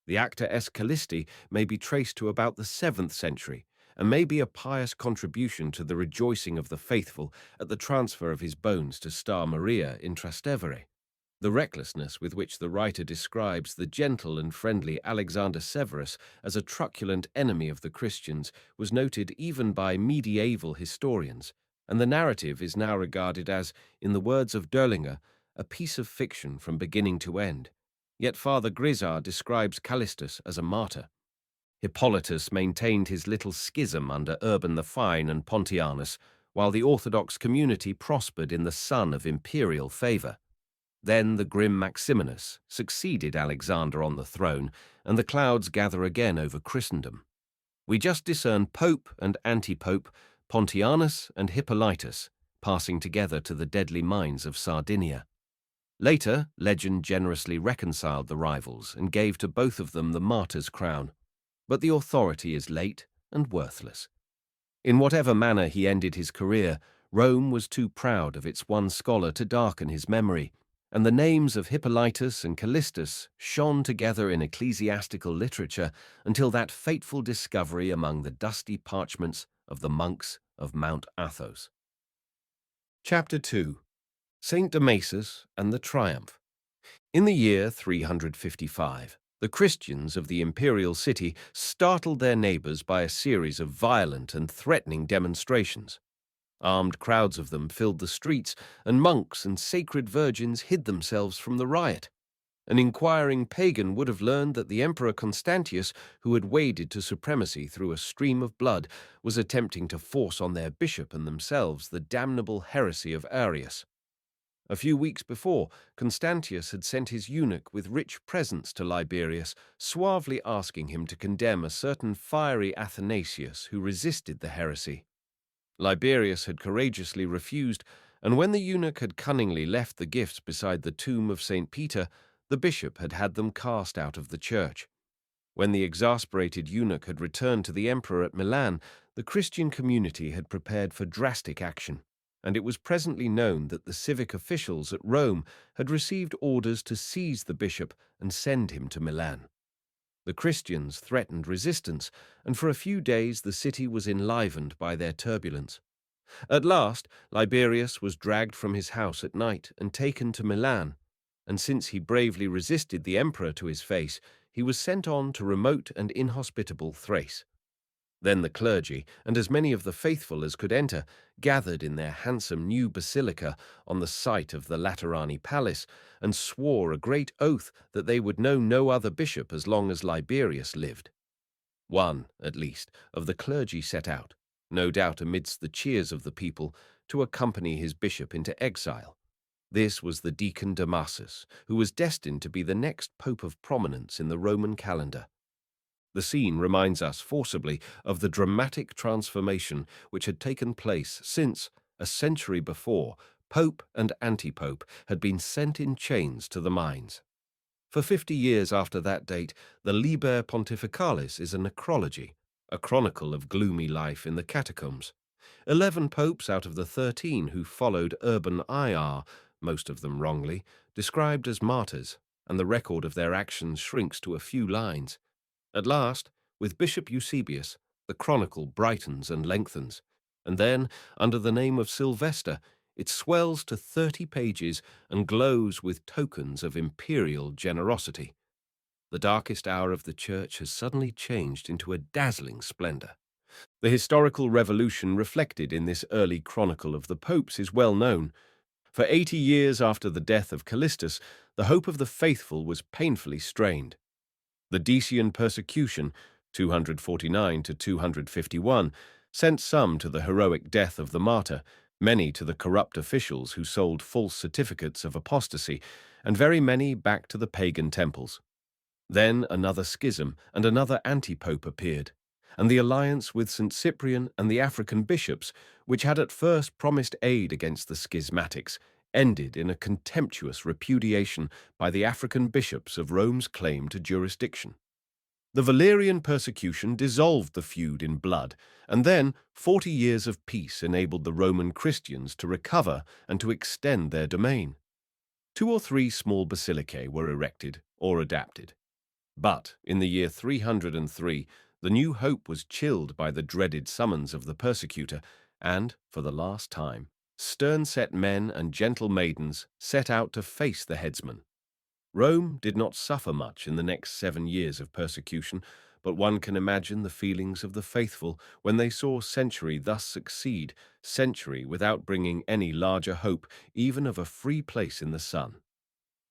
The Acta Escalisti may be traced to about the 7th century, and may be a pious contribution to the rejoicing of the faithful at the transfer of his bones to Star Maria in Trastevere. The recklessness with which the writer describes the gentle and friendly Alexander Severus as a truculent enemy of the Christians was noted even by medieval historians, and the narrative is now regarded as, in the words of Derlinger, a piece of fiction from beginning to end. Yet Father Grisard describes Callistus as a martyr. Hippolytus maintained his little schism under Urban the Fine and Pontianus, while the Orthodox community prospered in the sun of imperial favor. Then the grim Maximinus succeeded Alexander on the throne, and the clouds gather again over Christendom. We just discern Pope and anti-Pope, Pontianus and Hippolytus, passing together to the deadly mines of Sardinia. Later, legend generously reconciled the rivals and gave to both of them the martyr's crown. But the authority is late and worthless. In whatever manner he ended his career, Rome was too proud of its one scholar to darken his memory, and the names of Hippolytus and Callistus shone together in ecclesiastical literature until that fateful discovery among the dusty parchments of the monks of Mount Athos. Chapter 2. Saint Damasus and the Triumph. In the year 355, the Christians of the imperial city startled their neighbors by a series of violent and threatening demonstrations. Armed crowds of them filled the streets, and monks and sacred virgins hid themselves from the riot. An inquiring pagan would have learned that the Emperor Constantius, who had waded to supremacy through a stream of blood, was attempting to force on their bishop and themselves the damnable heresy of Arius. A few weeks before, Constantius had sent his eunuch with rich presents to Liberius, suavely asking him to condemn a certain fiery Athanasius who resisted the heresy. Liberius had courageously refused, and when the eunuch had cunningly left the gifts beside the tomb of St. Peter, the bishop had had them cast out of the church. When the exasperated eunuch had returned to the emperor at Milan, the Christian community had prepared for drastic action, and it was presently known that the civic officials at Rome had received orders to seize the bishop and send him to Milan. The Christians threatened resistance, and for a few days the city was enlivened by their turbulence. At last, Liberius was dragged from his house at night and taken to Milan, and since he bravely resisted the emperor to his face, he was sent on to remote and inhospitable Thrace. Then the clergy, and as many of the faithful as could enter, gathered in their handsome new basilica on the site of the Laterani Palace, and swore a great oath that they would know no other bishop as long as Liberius lived. One, at least, of the clergy set out, no doubt amidst the cheers of the people, to accompany his bishop into exile. This was the deacon Damasus, who was destined to be the next pope of prominence in the Roman calendar. The scene reminds us forcibly of the dramatic transformation which had taken place since, a century before, pope and anti-pope had been sent in chains to the mines. For 50 years after that date, the Liber Pontificalis is a necrology, a chronicle of gloomy life in the catacombs. 11 popes out of the 13 who followed Urban IR, most of them wrongly, described as martyrs, and the record of their actions shrinks to a few lines. At last, with Bishop Eusebius, the chronicle brightens and lengthens, and then, under the name of Sylvester, it swells to 30 pages and glows with tokens of imperial generosity. The darkest hour of the Church has suddenly changed into a dazzling splendor. The historical revolution reflected in this early chronicle of the popes is well known. For 80 years after the death of Callistus, the hope of the faithful was painfully strained. The Decian persecution, 249 to 251, sent some to the heroic death of the martyr, many to the corrupt officials who sold false certificates of apostasy, and very many back to the pagan temples. Then another schism and another anti-pope appeared, and the alliance with St. Cyprian and the African bishops, which had at first promised aid against the schismatics, ended in a contemptuous repudiation by the African bishops of Rome's claim to jurisdiction. The Valerian persecution dissolved the feud in blood, and then 40 years of peace enabled the Roman Christians to recover and to extend their domain. 2 or 3 small basilicae were erected or adapted. But in the year 303, the new hope was chilled by the dreaded summons of the persecutor, and, for the last time, stern-set men and gentle maidens set out to face the headsman. Rome did not suffer much in the next 7 years of persecution, but one can imagine the feelings of the faithful when they saw century thus succeed, century without bringing any larger hope even of a free place in the sun.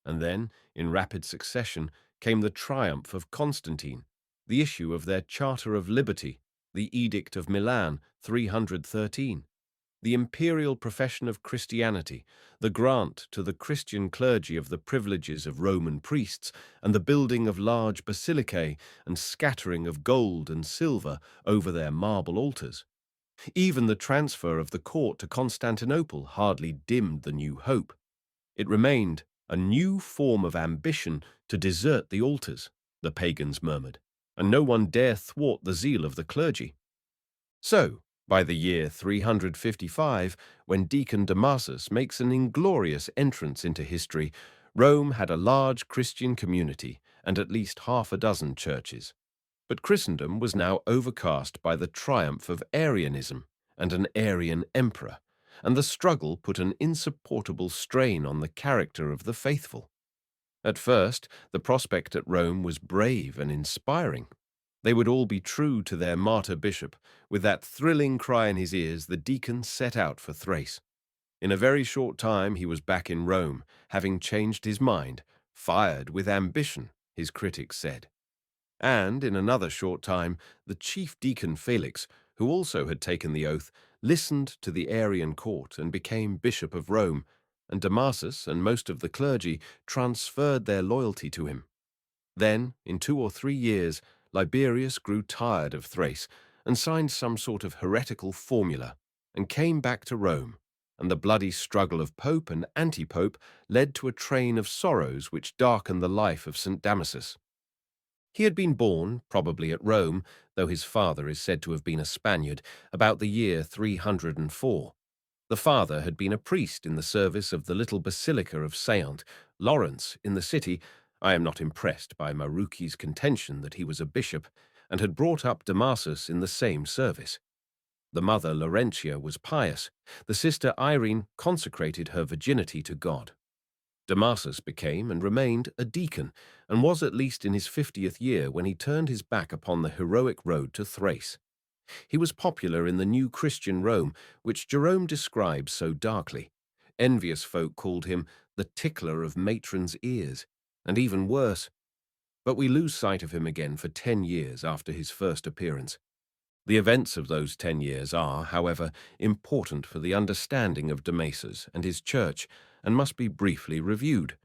And then, in rapid succession, came the triumph of Constantine, the issue of their Charter of Liberty, the Edict of Milan, 313, the imperial profession of Christianity, the grant to the Christian clergy of the privileges of Roman priests, and the building of large basilicae and scattering of gold and silver over their marble altars. Even the transfer of the court to Constantinople hardly dimmed the new hope. It remained a new form of ambition to desert the altars, the pagans murmured, and no one dare thwart the zeal of the clergy. So, by the year 355, when Deacon Damasus makes an inglorious entrance into history, Rome had a large Christian community and at least half a dozen churches. But Christendom was now overcast by the triumph of Arianism and an Arian emperor, and the struggle put an insupportable strain on the character of the faithful. At first, the prospect at Rome was brave and inspiring. They would all be true to their martyr bishop. With that thrilling cry in his ears, the deacon set out for Thrace. In a very short time he was back in Rome, having changed his mind, fired with ambition, his critics said. And in another short time, the chief deacon Felix, who also had taken the oath, listened to the Arian court and became bishop of Rome, and Damasus and most of the clergy transferred their loyalty to him. Then, in 2 or 3 years, Liberius grew tired of Thrace and signed some sort of heretical formula and came back to Rome, and the bloody struggle of pope and anti-pope led to a train of sorrows which darkened the life of St. Damasus. He had been born, probably at Rome, though his father is said to have been a Spaniard, about the year 304. The father had been a priest in the service of the little basilica of Saint Lawrence in the city. I am not impressed by Marucchi's contention that he was a bishop, and had brought up Damasus in the same service. The mother Laurentia was pious. The sister Irene consecrated her virginity to God. Damasus became and remained a deacon, and was at least in his 50th year when he turned his back upon the heroic road to Thrace. He was popular in the new Christian Rome, which Jerome describes so darkly. Envious folk called him the tickler of matrons' ears, and even worse. But we lose sight of him again for 10 years after his first appearance. The events of those 10 years are, however, important for the understanding of Damasus and his church, and must be briefly reviewed.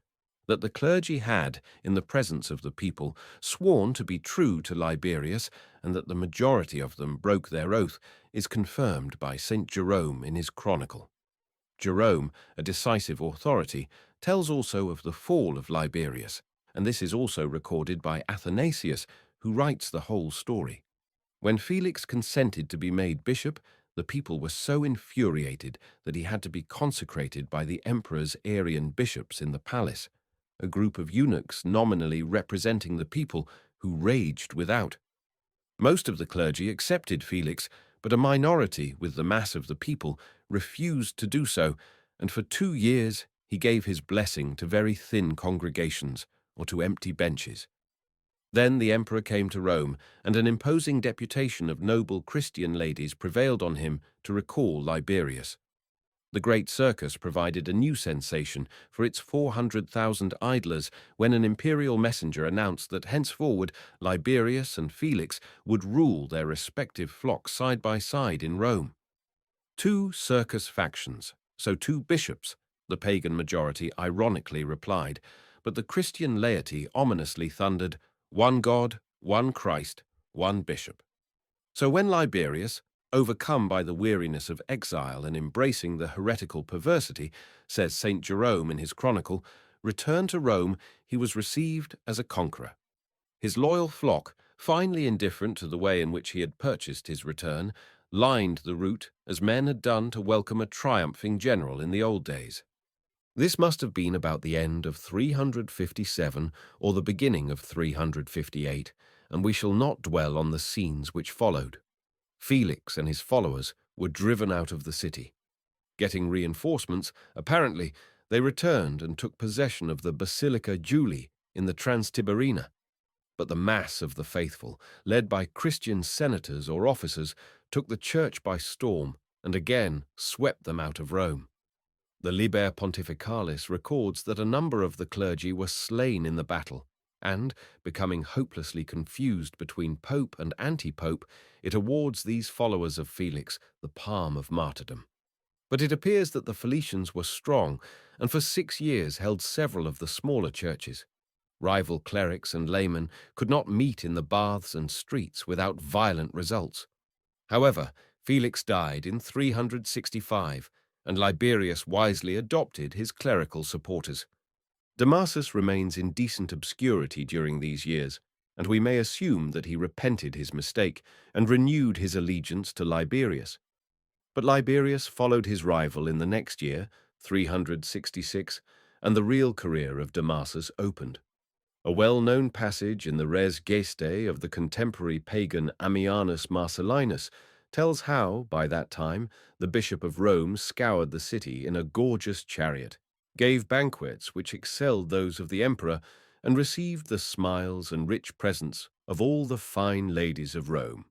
That the clergy had, in the presence of the people, sworn to be true to Liberius, and that the majority of them broke their oath, is confirmed by St. Jerome in his Chronicle. Jerome, a decisive authority, tells also of the fall of Liberius, and this is also recorded by Athanasius, who writes the whole story. When Felix consented to be made bishop, the people were so infuriated that he had to be consecrated by the emperor's Arian bishops in the palace, a group of eunuchs nominally representing the people who raged without. Most of the clergy accepted Felix, but a minority, with the mass of the people, refused to do so, and for 2 years he gave his blessing to very thin congregations or to empty benches. Then the emperor came to Rome, and an imposing deputation of noble Christian ladies prevailed on him to recall Liberius. The great circus provided a new sensation for its 400,000 idlers when an imperial messenger announced that henceforward Liberius and Felix would rule their respective flocks side by side in Rome. 2 circus factions, so 2 bishops, the pagan majority ironically replied, but the Christian laity ominously thundered, 1 God, 1 Christ, 1 bishop. So when Liberius, overcome by the weariness of exile and embracing the heretical perversity, says St. Jerome in his Chronicle, returned to Rome, he was received as a conqueror. His loyal flock, finally indifferent to the way in which he had purchased his return, lined the route as men had done to welcome a triumphing general in the old days. This must have been about the end of 357 or the beginning of 358, and we shall not dwell on the scenes which followed. Felix and his followers were driven out of the city. Getting reinforcements, apparently, they returned and took possession of the Basilica Julii in the Transtiberina. But the mass of the faithful, led by Christian senators or officers, took the church by storm and again swept them out of Rome. The Liber Pontificalis records that a number of the clergy were slain in the battle, and, becoming hopelessly confused between pope and anti-pope, it awards these followers of Felix the palm of martyrdom. But it appears that the Felicians were strong, and for 6 years held several of the smaller churches. Rival clerics and laymen could not meet in the baths and streets without violent results. However, Felix died in 365, and Liberius wisely adopted his clerical supporters. Damasus remains in decent obscurity during these years, and we may assume that he repented his mistake and renewed his allegiance to Liberius. But Liberius followed his rival in the next year, 366, and the real career of Damasus opened. A well-known passage in the Res Gestae of the contemporary pagan Ammianus Marcellinus tells how, by that time, the Bishop of Rome scoured the city in a gorgeous chariot, gave banquets which excelled those of the emperor, and received the smiles and rich presents of all the fine ladies of Rome.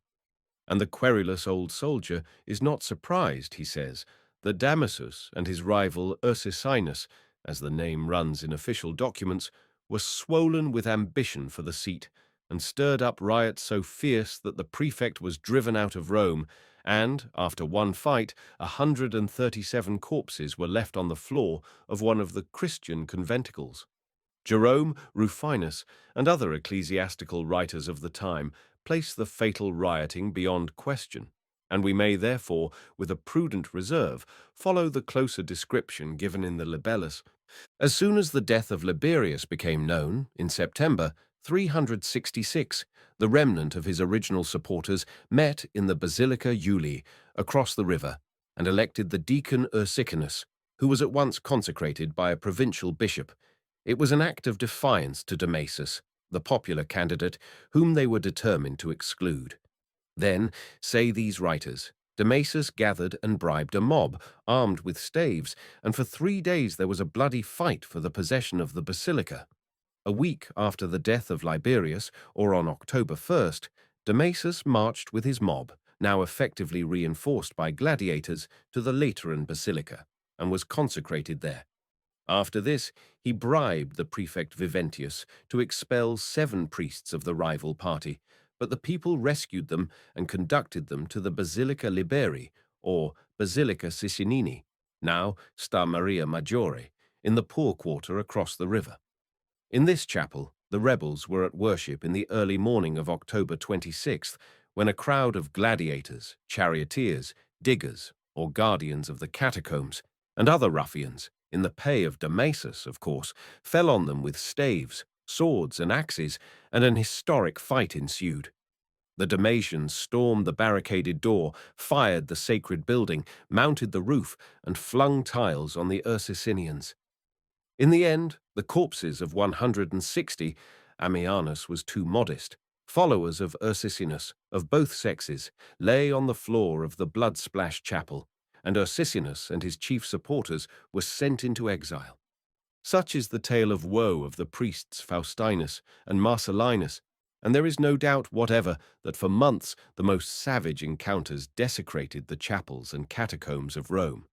And the querulous old soldier is not surprised, he says, that Damasus and his rival Ursicinus, as the name runs in official documents, were swollen with ambition for the seat, and stirred up riots so fierce that the prefect was driven out of Rome, and, after one fight, 137 corpses were left on the floor of one of the Christian conventicles. Jerome, Rufinus, and other ecclesiastical writers of the time place the fatal rioting beyond question, and we may therefore, with a prudent reserve, follow the closer description given in the Libellus. As soon as the death of Liberius became known, in September 366, the remnant of his original supporters met in the Basilica Julii across the river and elected the deacon Ursicinus, who was at once consecrated by a provincial bishop. It was an act of defiance to Damasus, the popular candidate, whom they were determined to exclude. Then, say these writers, Damasus gathered and bribed a mob, armed with staves, and for 3 days there was a bloody fight for the possession of the basilica. A week after the death of Liberius, or on October 1st, Damasus marched with his mob, now effectively reinforced by gladiators, to the Lateran Basilica, and was consecrated there. After this, he bribed the prefect Viventius to expel 7 priests of the rival party, but the people rescued them and conducted them to the Basilica Liberi, or Basilica Sicinini, now Sta Maria Maggiore, in the poor quarter across the river. In this chapel, the rebels were at worship in the early morning of October 26th, when a crowd of gladiators, charioteers, diggers, or guardians of the catacombs, and other ruffians, in the pay of Damasus, of course, fell on them with staves, swords, and axes, and an historic fight ensued. The Damasians stormed the barricaded door, fired the sacred building, mounted the roof, and flung tiles on the Ursicinians. In the end, the corpses of 160, Ammianus was too modest, followers of Ursicinus, of both sexes, lay on the floor of the blood-splashed chapel, and Ursicinus and his chief supporters were sent into exile. Such is the tale of woe of the priests Faustinus and Marcellinus, and there is no doubt whatever that for months the most savage encounters desecrated the chapels and catacombs of Rome.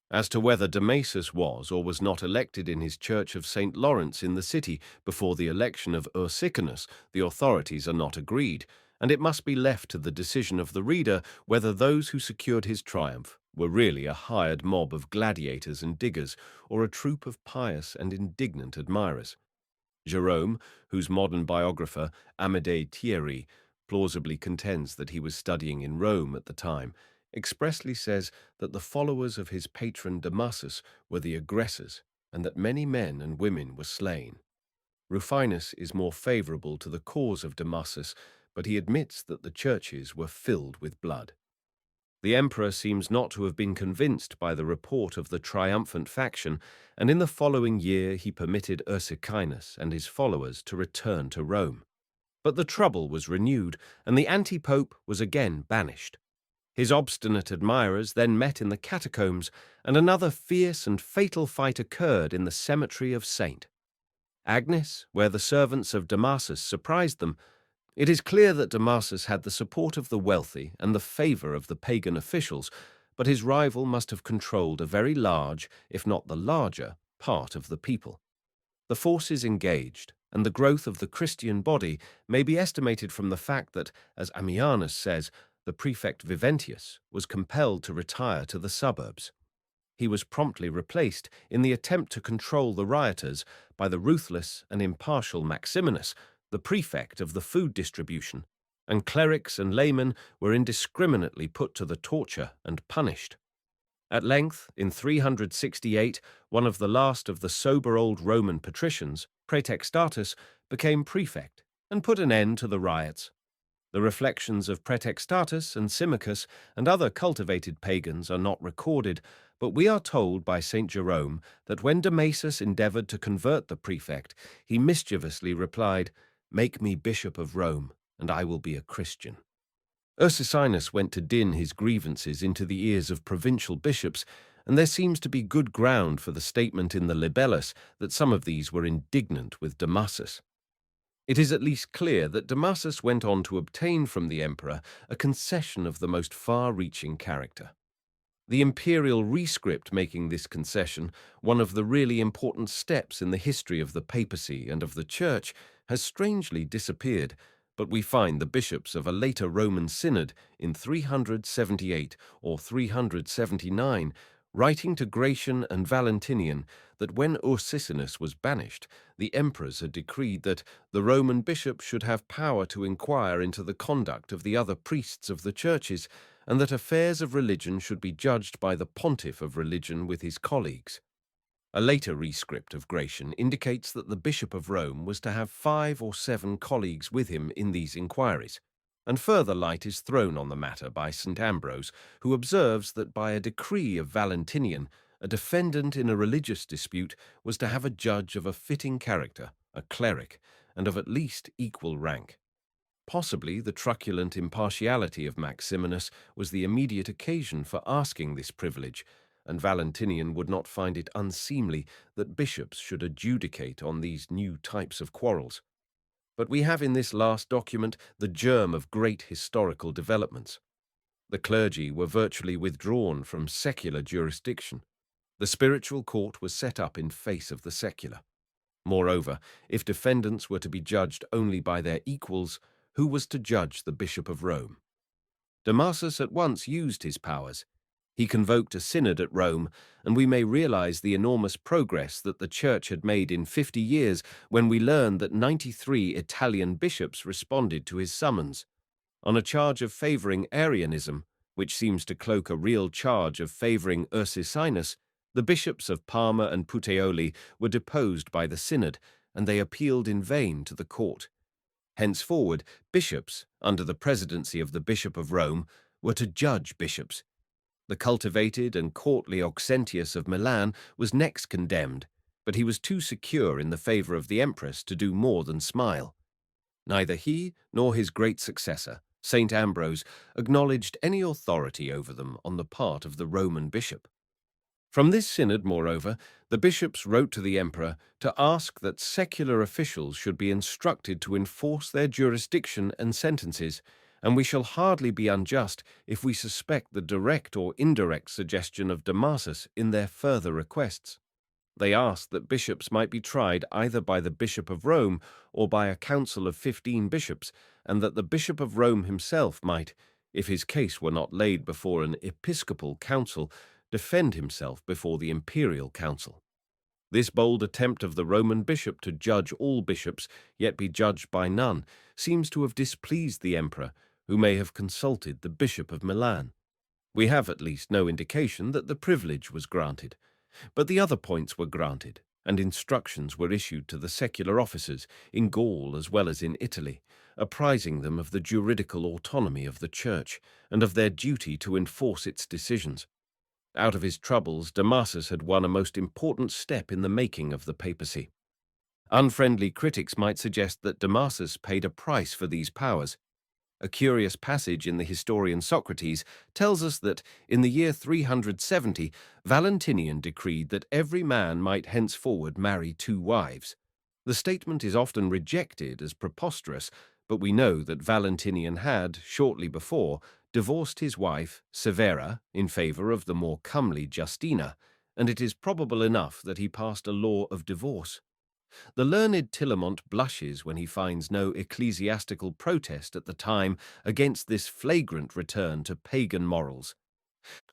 As to whether Damasus was or was not elected in his church of St. Lawrence in the city before the election of Ursicinus, the authorities are not agreed, and it must be left to the decision of the reader whether those who secured his triumph were really a hired mob of gladiators and diggers, or a troop of pious and indignant admirers. Jerome, whose modern biographer, Amédée Thierry, plausibly contends that he was studying in Rome at the time, expressly says that the followers of his patron Damasus were the aggressors, and that many men and women were slain. Rufinus is more favorable to the cause of Damasus, but he admits that the churches were filled with blood. The emperor seems not to have been convinced by the report of the triumphant faction, and in the following year he permitted Ursicinus and his followers to return to Rome. But the trouble was renewed, and the anti-pope was again banished. His obstinate admirers then met in the catacombs, and another fierce and fatal fight occurred in the cemetery of St. Agnes, where the servants of Damasus surprised them. It is clear that Damasus had the support of the wealthy and the favor of the pagan officials, but his rival must have controlled a very large, if not the larger, part of the people. The forces engaged, and the growth of the Christian body may be estimated from the fact that, as Ammianus says, the prefect Viventius was compelled to retire to the suburbs. He was promptly replaced in the attempt to control the rioters by the ruthless and impartial Maximinus, the prefect of the food distribution, and clerics and laymen were indiscriminately put to the torture and punished. At length, in 368, one of the last of the sober old Roman patricians, Praetextatus, became prefect and put an end to the riots. The reflections of Praetextatus and Symmachus and other cultivated pagans are not recorded, but we are told by St. Jerome that when Damasus endeavored to convert the prefect, he mischievously replied, "Make me bishop of Rome, and I will be a Christian." Ursicinus went to din his grievances into the ears of provincial bishops, and there seems to be good ground for the statement in the Libellus that some of these were indignant with Damasus. It is at least clear that Damasus went on to obtain from the emperor a concession of the most far-reaching character. The imperial rescript making this concession one of the really important steps in the history of the papacy and of the church has strangely disappeared, but we find the bishops of a later Roman synod in 378 or 379 writing to Gratian and Valentinian that when Ursicinus was banished, the emperors had decreed that the Roman bishop should have power to inquire into the conduct of the other priests of the churches, and that affairs of religion should be judged by the pontiff of religion with his colleagues. A later rescript of Gratian indicates that the Bishop of Rome was to have 5 or 7 colleagues with him in these inquiries, and further light is thrown on the matter by St. Ambrose, who observes that by a decree of Valentinian, a defendant in a religious dispute was to have a judge of a fitting character, a cleric, and of at least equal rank. Possibly the truculent impartiality of Maximinus was the immediate occasion for asking this privilege, and Valentinian would not find it unseemly that bishops should adjudicate on these new types of quarrels. But we have in this last document the germ of great historical developments. The clergy were virtually withdrawn from secular jurisdiction. The spiritual court was set up in face of the secular. Moreover, if defendants were to be judged only by their equals, who was to judge the Bishop of Rome? Damasus at once used his powers. He convoked a synod at Rome, and we may realize the enormous progress that the Church had made in 50 years when we learn that 93 Italian bishops responded to his summons. On a charge of favoring Arianism, which seems to cloak a real charge of favoring Ursicinus, the bishops of Parma and Puteoli were deposed by the synod, and they appealed in vain to the court. Henceforward, bishops, under the presidency of the Bishop of Rome, were to judge bishops. The cultivated and courtly Auxentius of Milan was next condemned, but he was too secure in the favor of the empress to do more than smile. Neither he nor his great successor, Saint Ambrose, acknowledged any authority over them on the part of the Roman bishop. From this synod, moreover, the bishops wrote to the emperor to ask that secular officials should be instructed to enforce their jurisdiction and sentences, and we shall hardly be unjust if we suspect the direct or indirect suggestion of Damasus in their further requests. They asked that bishops might be tried either by the Bishop of Rome or by a council of 15 bishops, and that the Bishop of Rome himself might, if his case were not laid before an episcopal council, defend himself before the imperial council. This bold attempt of the Roman bishop to judge all bishops, yet be judged by none, seems to have displeased the emperor, who may have consulted the Bishop of Milan. We have at least no indication that the privilege was granted, but the other points were granted, and instructions were issued to the secular officers in Gaul as well as in Italy, apprising them of the juridical autonomy of the Church and of their duty to enforce its decisions. Out of his troubles, Damasus had won a most important step in the making of the papacy. Unfriendly critics might suggest that Damasus paid a price for these powers. A curious passage in the historian Socrates tells us that, in the year 370, Valentinian decreed that every man might henceforward marry 2 wives. The statement is often rejected as preposterous, but we know that Valentinian had, shortly before, divorced his wife, Severa, in favor of the more comely Justina, and it is probable enough that he passed a law of divorce. The learned Tillemont blushes when he finds no ecclesiastical protest at the time against this flagrant return to pagan morals.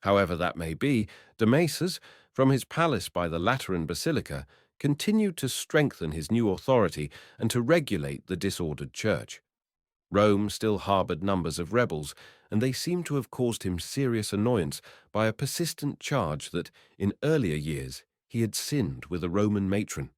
However that may be, Damasus, from his palace by the Lateran Basilica, continued to strengthen his new authority and to regulate the disordered church. Rome still harbored numbers of rebels, and they seem to have caused him serious annoyance by a persistent charge that, in earlier years, he had sinned with a Roman matron.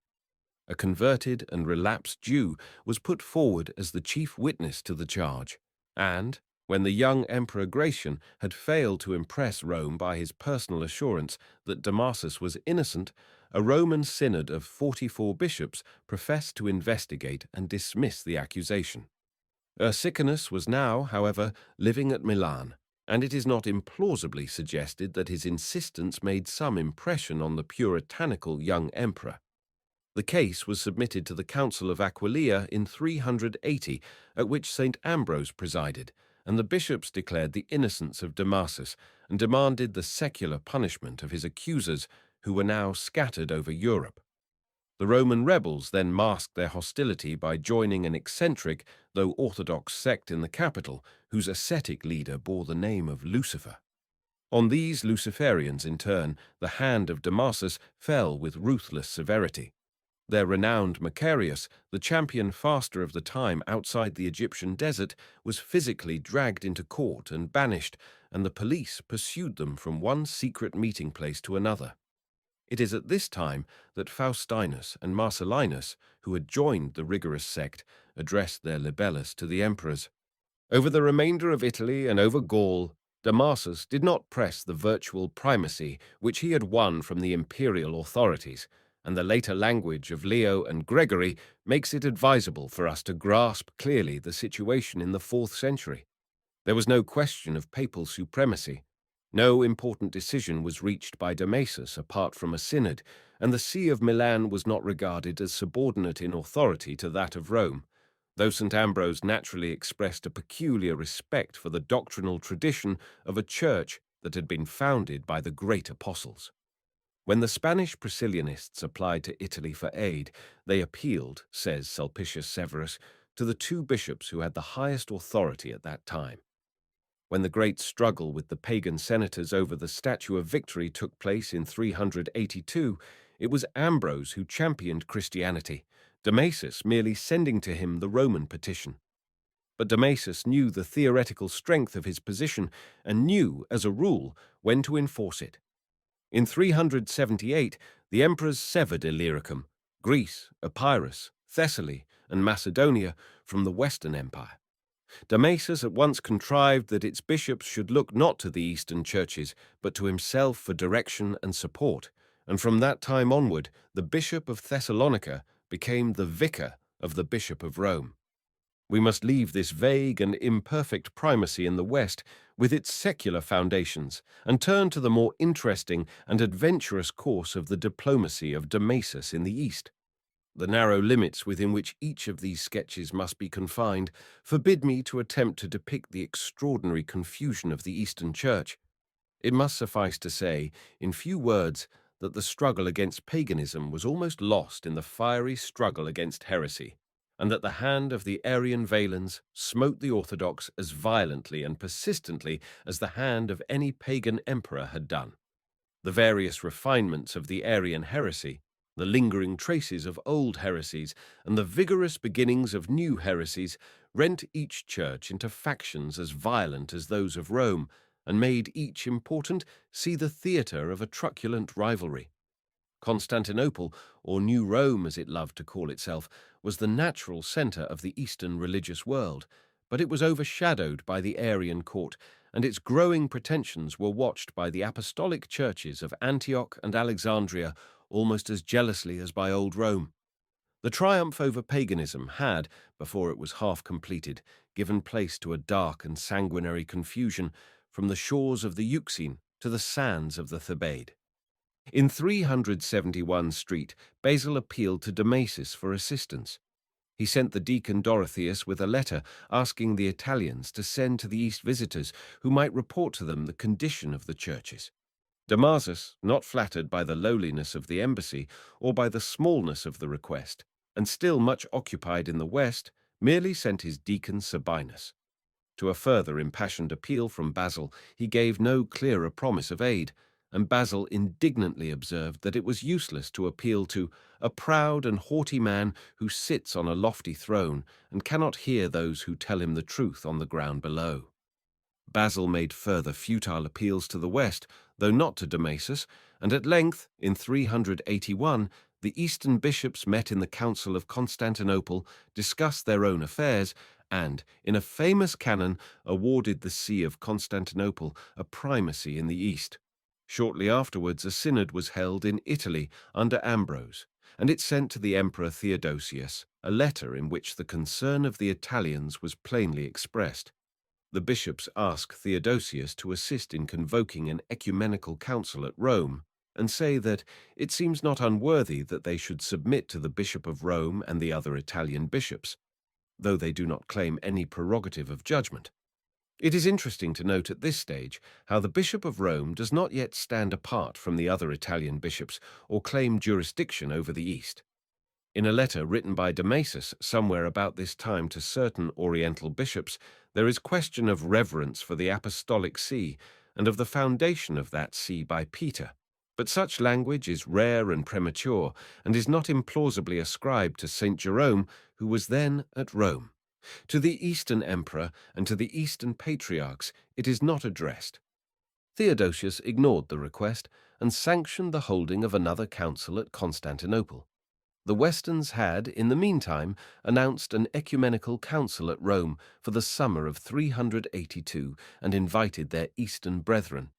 A converted and relapsed Jew was put forward as the chief witness to the charge, and, when the young Emperor Gratian had failed to impress Rome by his personal assurance that Damasus was innocent, a Roman synod of 44 bishops professed to investigate and dismiss the accusation. Ursicinus was now, however, living at Milan, and it is not implausibly suggested that his insistence made some impression on the puritanical young emperor. The case was submitted to the Council of Aquileia in 380, at which St. Ambrose presided, and the bishops declared the innocence of Damasus and demanded the secular punishment of his accusers, who were now scattered over Europe. The Roman rebels then masked their hostility by joining an eccentric, though orthodox sect in the capital, whose ascetic leader bore the name of Lucifer. On these Luciferians, in turn, the hand of Damasus fell with ruthless severity. Their renowned Macarius, the champion faster of the time outside the Egyptian desert, was physically dragged into court and banished, and the police pursued them from one secret meeting place to another. It is at this time that Faustinus and Marcellinus, who had joined the rigorous sect, addressed their libellus to the emperors. Over the remainder of Italy and over Gaul, Damasus did not press the virtual primacy which he had won from the imperial authorities, and the later language of Leo and Gregory makes it advisable for us to grasp clearly the situation in the 4th century. There was no question of papal supremacy. No important decision was reached by Damasus apart from a synod, and the See of Milan was not regarded as subordinate in authority to that of Rome. though St. Ambrose naturally expressed a peculiar respect for the doctrinal tradition of a church that had been founded by the great apostles. When the Spanish Priscillianists applied to Italy for aid, they appealed, says Sulpicius Severus, to the two bishops who had the highest authority at that time. When the great struggle with the pagan senators over the Statue of Victory took place in 382, it was Ambrose who championed Christianity, Damasus merely sending to him the Roman petition. But Damasus knew the theoretical strength of his position and knew, as a rule, when to enforce it. In 378, the emperors severed Illyricum, Greece, Epirus, Thessaly, and Macedonia from the Western Empire. Damasus at once contrived that its bishops should look not to the Eastern churches, but to himself for direction and support, and from that time onward, the Bishop of Thessalonica became the vicar of the Bishop of Rome. We must leave this vague and imperfect primacy in the West with its secular foundations and turn to the more interesting and adventurous course of the diplomacy of Damasus in the East. The narrow limits within which each of these sketches must be confined forbid me to attempt to depict the extraordinary confusion of the Eastern Church. It must suffice to say, in few words, that the struggle against paganism was almost lost in the fiery struggle against heresy, and that the hand of the Arian Valens smote the Orthodox as violently and persistently as the hand of any pagan emperor had done. The various refinements of the Arian heresy, the lingering traces of old heresies, and the vigorous beginnings of new heresies rent each church into factions as violent as those of Rome, and made each important see the theatre of a truculent rivalry. Constantinople, or New Rome as it loved to call itself, was the natural centre of the Eastern religious world, but it was overshadowed by the Arian court, and its growing pretensions were watched by the apostolic churches of Antioch and Alexandria almost as jealously as by old Rome. The triumph over paganism had, before it was half completed, given place to a dark and sanguinary confusion from the shores of the Euxine to the sands of the Thebaid. In 371 Street, Basil appealed to Damasus for assistance. He sent the deacon Dorotheus with a letter asking the Italians to send to the East visitors who might report to them the condition of the churches. Damasus, not flattered by the lowliness of the embassy or by the smallness of the request, and still much occupied in the West, merely sent his deacon Sabinus. To a further impassioned appeal from Basil, he gave no clearer promise of aid, and Basil indignantly observed that it was useless to appeal to a proud and haughty man who sits on a lofty throne and cannot hear those who tell him the truth on the ground below. Basil made further futile appeals to the West, though not to Damasus, and at length, in 381, the Eastern bishops met in the Council of Constantinople, discussed their own affairs, and, in a famous canon, awarded the See of Constantinople a primacy in the East. Shortly afterwards, a synod was held in Italy under Ambrose, and it sent to the Emperor Theodosius a letter in which the concern of the Italians was plainly expressed. The bishops asked Theodosius to assist in convoking an ecumenical council at Rome, and say that it seems not unworthy that they should submit to the Bishop of Rome and the other Italian bishops, though they do not claim any prerogative of judgment. It is interesting to note at this stage how the Bishop of Rome does not yet stand apart from the other Italian bishops or claim jurisdiction over the East. In a letter written by Damasus somewhere about this time to certain Oriental bishops, there is question of reverence for the Apostolic See and of the foundation of that see by Peter. But such language is rare and premature and is not implausibly ascribed to St. Jerome, who was then at Rome. To the Eastern Emperor and to the Eastern Patriarchs it is not addressed. Theodosius ignored the request and sanctioned the holding of another council at Constantinople. The Westerns had, in the meantime, announced an ecumenical council at Rome for the summer of 382 and invited their Eastern brethren.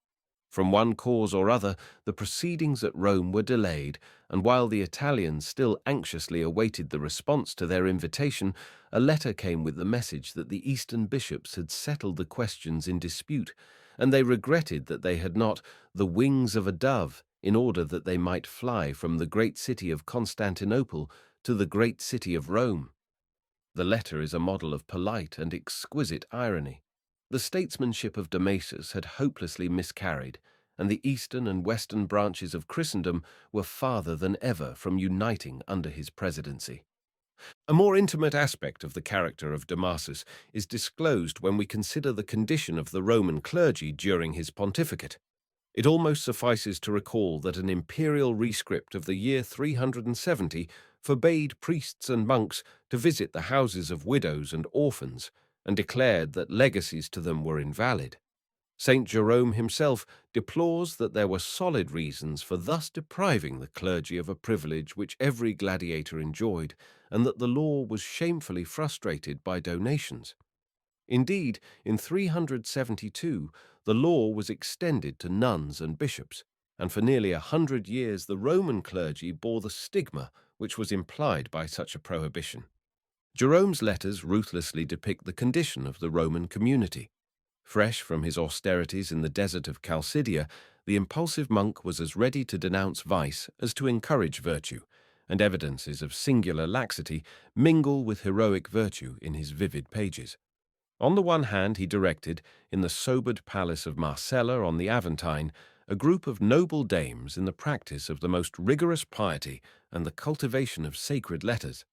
From one cause or other, the proceedings at Rome were delayed, and while the Italians still anxiously awaited the response to their invitation, a letter came with the message that the Eastern bishops had settled the questions in dispute, and they regretted that they had not the wings of a dove in order that they might fly from the great city of Constantinople to the great city of Rome. The letter is a model of polite and exquisite irony. The statesmanship of Damasus had hopelessly miscarried, and the eastern and western branches of Christendom were farther than ever from uniting under his presidency. A more intimate aspect of the character of Damasus is disclosed when we consider the condition of the Roman clergy during his pontificate. It almost suffices to recall that an imperial rescript of the year 370 forbade priests and monks to visit the houses of widows and orphans, and declared that legacies to them were invalid. Saint Jerome himself deplores that there were solid reasons for thus depriving the clergy of a privilege which every gladiator enjoyed, and that the law was shamefully frustrated by donations. Indeed, in 372, the law was extended to nuns and bishops, and for nearly 100 years the Roman clergy bore the stigma which was implied by such a prohibition. Jerome's letters ruthlessly depict the condition of the Roman community. Fresh from his austerities in the desert of Chalcidia, the impulsive monk was as ready to denounce vice as to encourage virtue, and evidences of singular laxity mingle with heroic virtue in his vivid pages. On the one hand, he directed, in the sobered palace of Marcella on the Aventine, a group of noble dames in the practice of the most rigorous piety and the cultivation of sacred letters.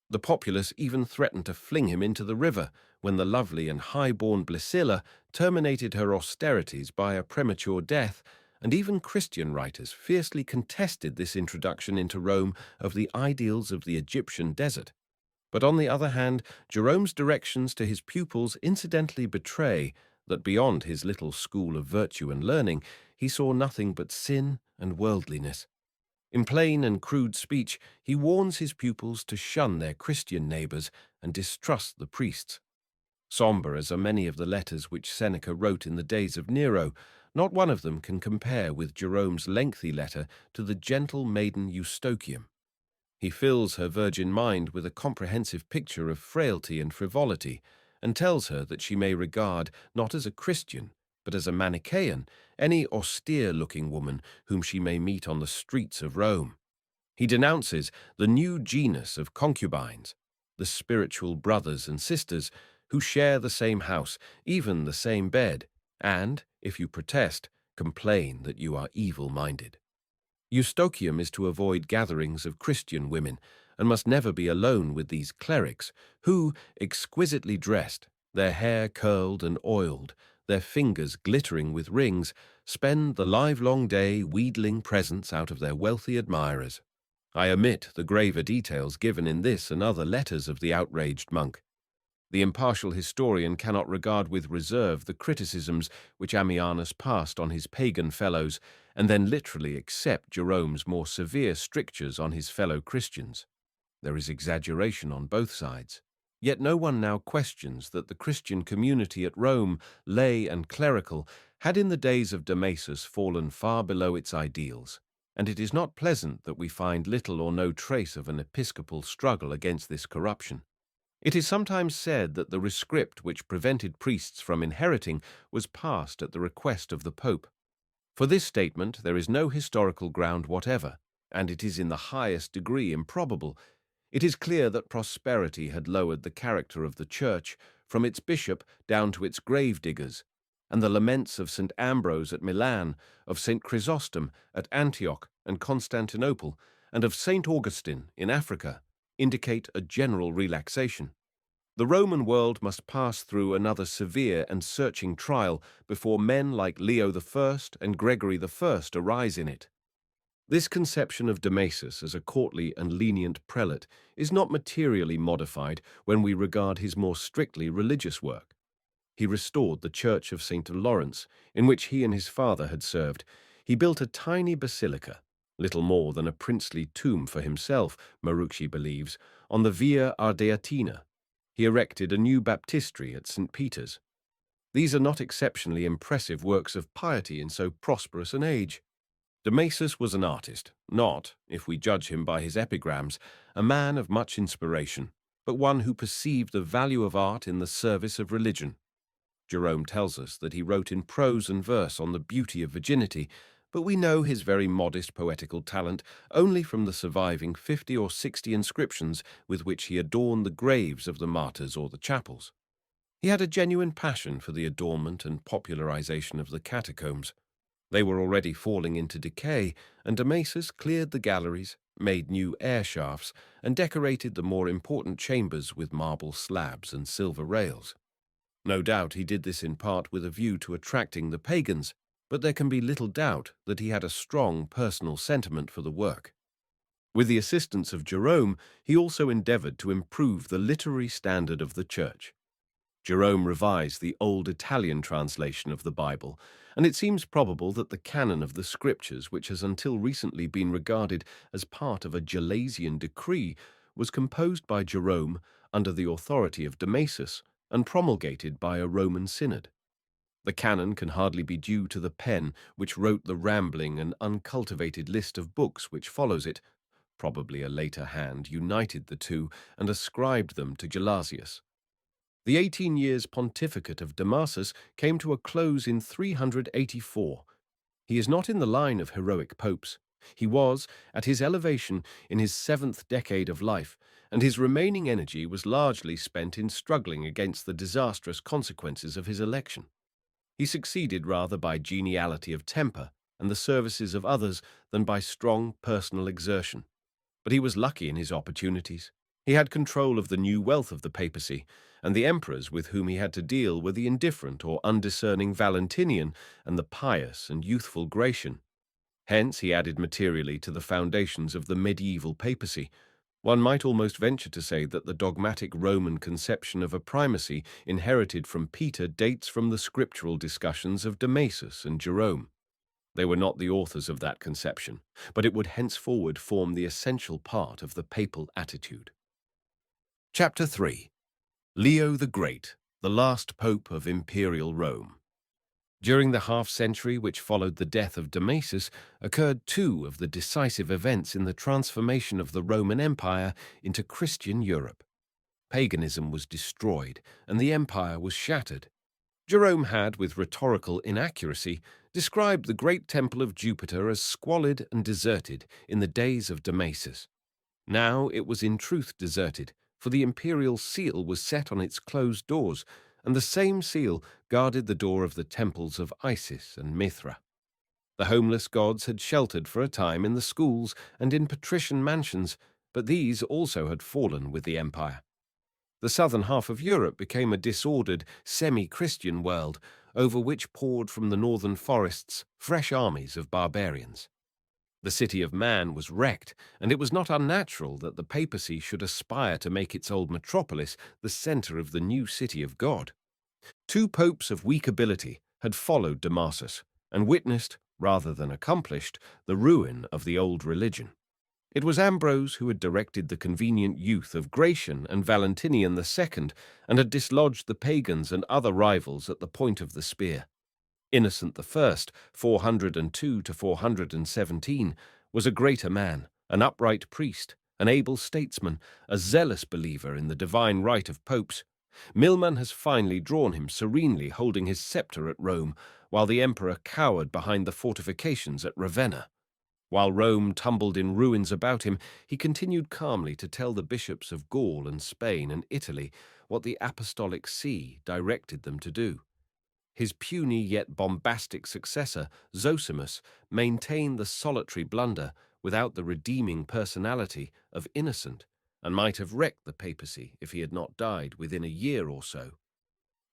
The populace even threatened to fling him into the river when the lovely and high-born Blisilla terminated her austerities by a premature death, and even Christian writers fiercely contested this introduction into Rome of the ideals of the Egyptian desert. But on the other hand, Jerome's directions to his pupils incidentally betray that beyond his little school of virtue and learning, he saw nothing but sin and worldliness. In plain and crude speech, he warns his pupils to shun their Christian neighbors and distrust the priests. Somber as are many of the letters which Seneca wrote in the days of Nero, not one of them can compare with Jerome's lengthy letter to the gentle maiden Eustochium. He fills her virgin mind with a comprehensive picture of frailty and frivolity, and tells her that she may regard, not as a Christian, but as a Manichaean, any austere-looking woman whom she may meet on the streets of Rome. He denounces the new genus of concubines, the spiritual brothers and sisters who share the same house, even the same bed, and, if you protest, complain that you are evil-minded. Eustochium is to avoid gatherings of Christian women, and must never be alone with these clerics, who, exquisitely dressed, their hair curled and oiled, their fingers glittering with rings, spend the livelong day wheedling presents out of their wealthy admirers. I omit the graver details given in this and other letters of the outraged monk. The impartial historian cannot regard with reserve the criticisms which Ammianus passed on his pagan fellows, and then literally accept Jerome's more severe strictures on his fellow Christians. There is exaggeration on both sides. Yet no one now questions that the Christian community at Rome, lay and clerical, had in the days of Damasus fallen far below its ideals, and it is not pleasant that we find little or no trace of an episcopal struggle against this corruption. It is sometimes said that the rescript which prevented priests from inheriting was passed at the request of the Pope. For this statement there is no historical ground whatever, and it is in the highest degree improbable. It is clear that prosperity had lowered the character of the Church from its bishop down to its grave-diggers, and the laments of St. Ambrose at Milan, of St. Chrysostom at Antioch and Constantinople, and of St. Augustine in Africa, indicate a general relaxation. The Roman world must pass through another severe and searching trial before men like Leo I and Gregory I arise in it. This conception of Damasus as a courtly and lenient prelate is not materially modified when we regard his more strictly religious work. He restored the church of St. Lawrence, in which he and his father had served. He built a tiny basilica, little more than a princely tomb for himself, Marucci believes, on the Via Ardeatina. He erected a new baptistery at St. Peter's. These are not exceptionally impressive works of piety in so prosperous an age. Damasus was an artist, not, if we judge him by his epigrams, a man of much inspiration, but one who perceived the value of art in the service of religion. Jerome tells us that he wrote in prose and verse on the beauty of virginity, but we know his very modest poetical talent only from the surviving 50 or 60 inscriptions with which he adorned the graves of the martyrs or the chapels. He had a genuine passion for the adornment and popularization of the catacombs. They were already falling into decay, and Damasus cleared the galleries, made new air shafts, and decorated the more important chambers with marble slabs and silver rails. No doubt he did this in part with a view to attracting the pagans, but there can be little doubt that he had a strong personal sentiment for the work. With the assistance of Jerome, he also endeavored to improve the literary standard of the Church. Jerome revised the old Italian translation of the Bible, and it seems probable that the canon of the Scriptures, which has until recently been regarded as part of a Gelasian decree, was composed by Jerome under the authority of Damasus and promulgated by a Roman synod. The canon can hardly be due to the pen which wrote the rambling and uncultivated list of books which follows it. Probably a later hand united the two and ascribed them to Gelasius. The 18 years pontificate of Damasus came to a close in 384. He is not in the line of heroic popes. He was, at his elevation, in his 7th decade of life, and his remaining energy was largely spent in struggling against the disastrous consequences of his election. He succeeded rather by geniality of temper and the services of others than by strong personal exertion. But he was lucky in his opportunities. He had control of the new wealth of the papacy, and the emperors with whom he had to deal were the indifferent or undiscerning Valentinian and the pious and youthful Gratian. Hence he added materially to the foundations of the medieval papacy. One might almost venture to say that the dogmatic Roman conception of a primacy inherited from Peter dates from the scriptural discussions of Damasus and Jerome. They were not the authors of that conception, but it would henceforward form the essential part of the papal attitude. Chapter 3. Leo the Great, the last pope of imperial Rome. During the half-century which followed the death of Damasus occurred two of the decisive events in the transformation of the Roman Empire into Christian Europe. Paganism was destroyed, and the empire was shattered. Jerome had, with rhetorical inaccuracy, described the great temple of Jupiter as squalid and deserted in the days of Damasus. Now it was in truth deserted, for the imperial seal was set on its closed doors, and the same seal guarded the door of the temples of Isis and Mithra. The homeless gods had sheltered for a time in the schools and in patrician mansions, but these also had fallen with the empire. The southern half of Europe became a disordered, semi-Christian world, over which poured from the northern forests fresh armies of barbarians. The city of man was wrecked, and it was not unnatural that the papacy should aspire to make its old metropolis the center of the new city of God. Two popes of weak ability had followed Damasus and witnessed, rather than accomplished, the ruin of the old religion. It was Ambrose who had directed the convenient youth of Gratian and Valentinian II and had dislodged the pagans and other rivals at the point of the spear. Innocent I, 402 to 417, was a greater man, an upright priest, an able statesman, a zealous believer in the divine right of popes. Milman has finally drawn him serenely holding his scepter at Rome, while the emperor cowered behind the fortifications at Ravenna. While Rome tumbled in ruins about him, he continued calmly to tell the bishops of Gaul and Spain and Italy what the Apostolic See directed them to do. His puny yet bombastic successor, Zosimus, maintained the solitary blunder without the redeeming personality of Innocent, and might have wrecked the papacy if he had not died within a year or so.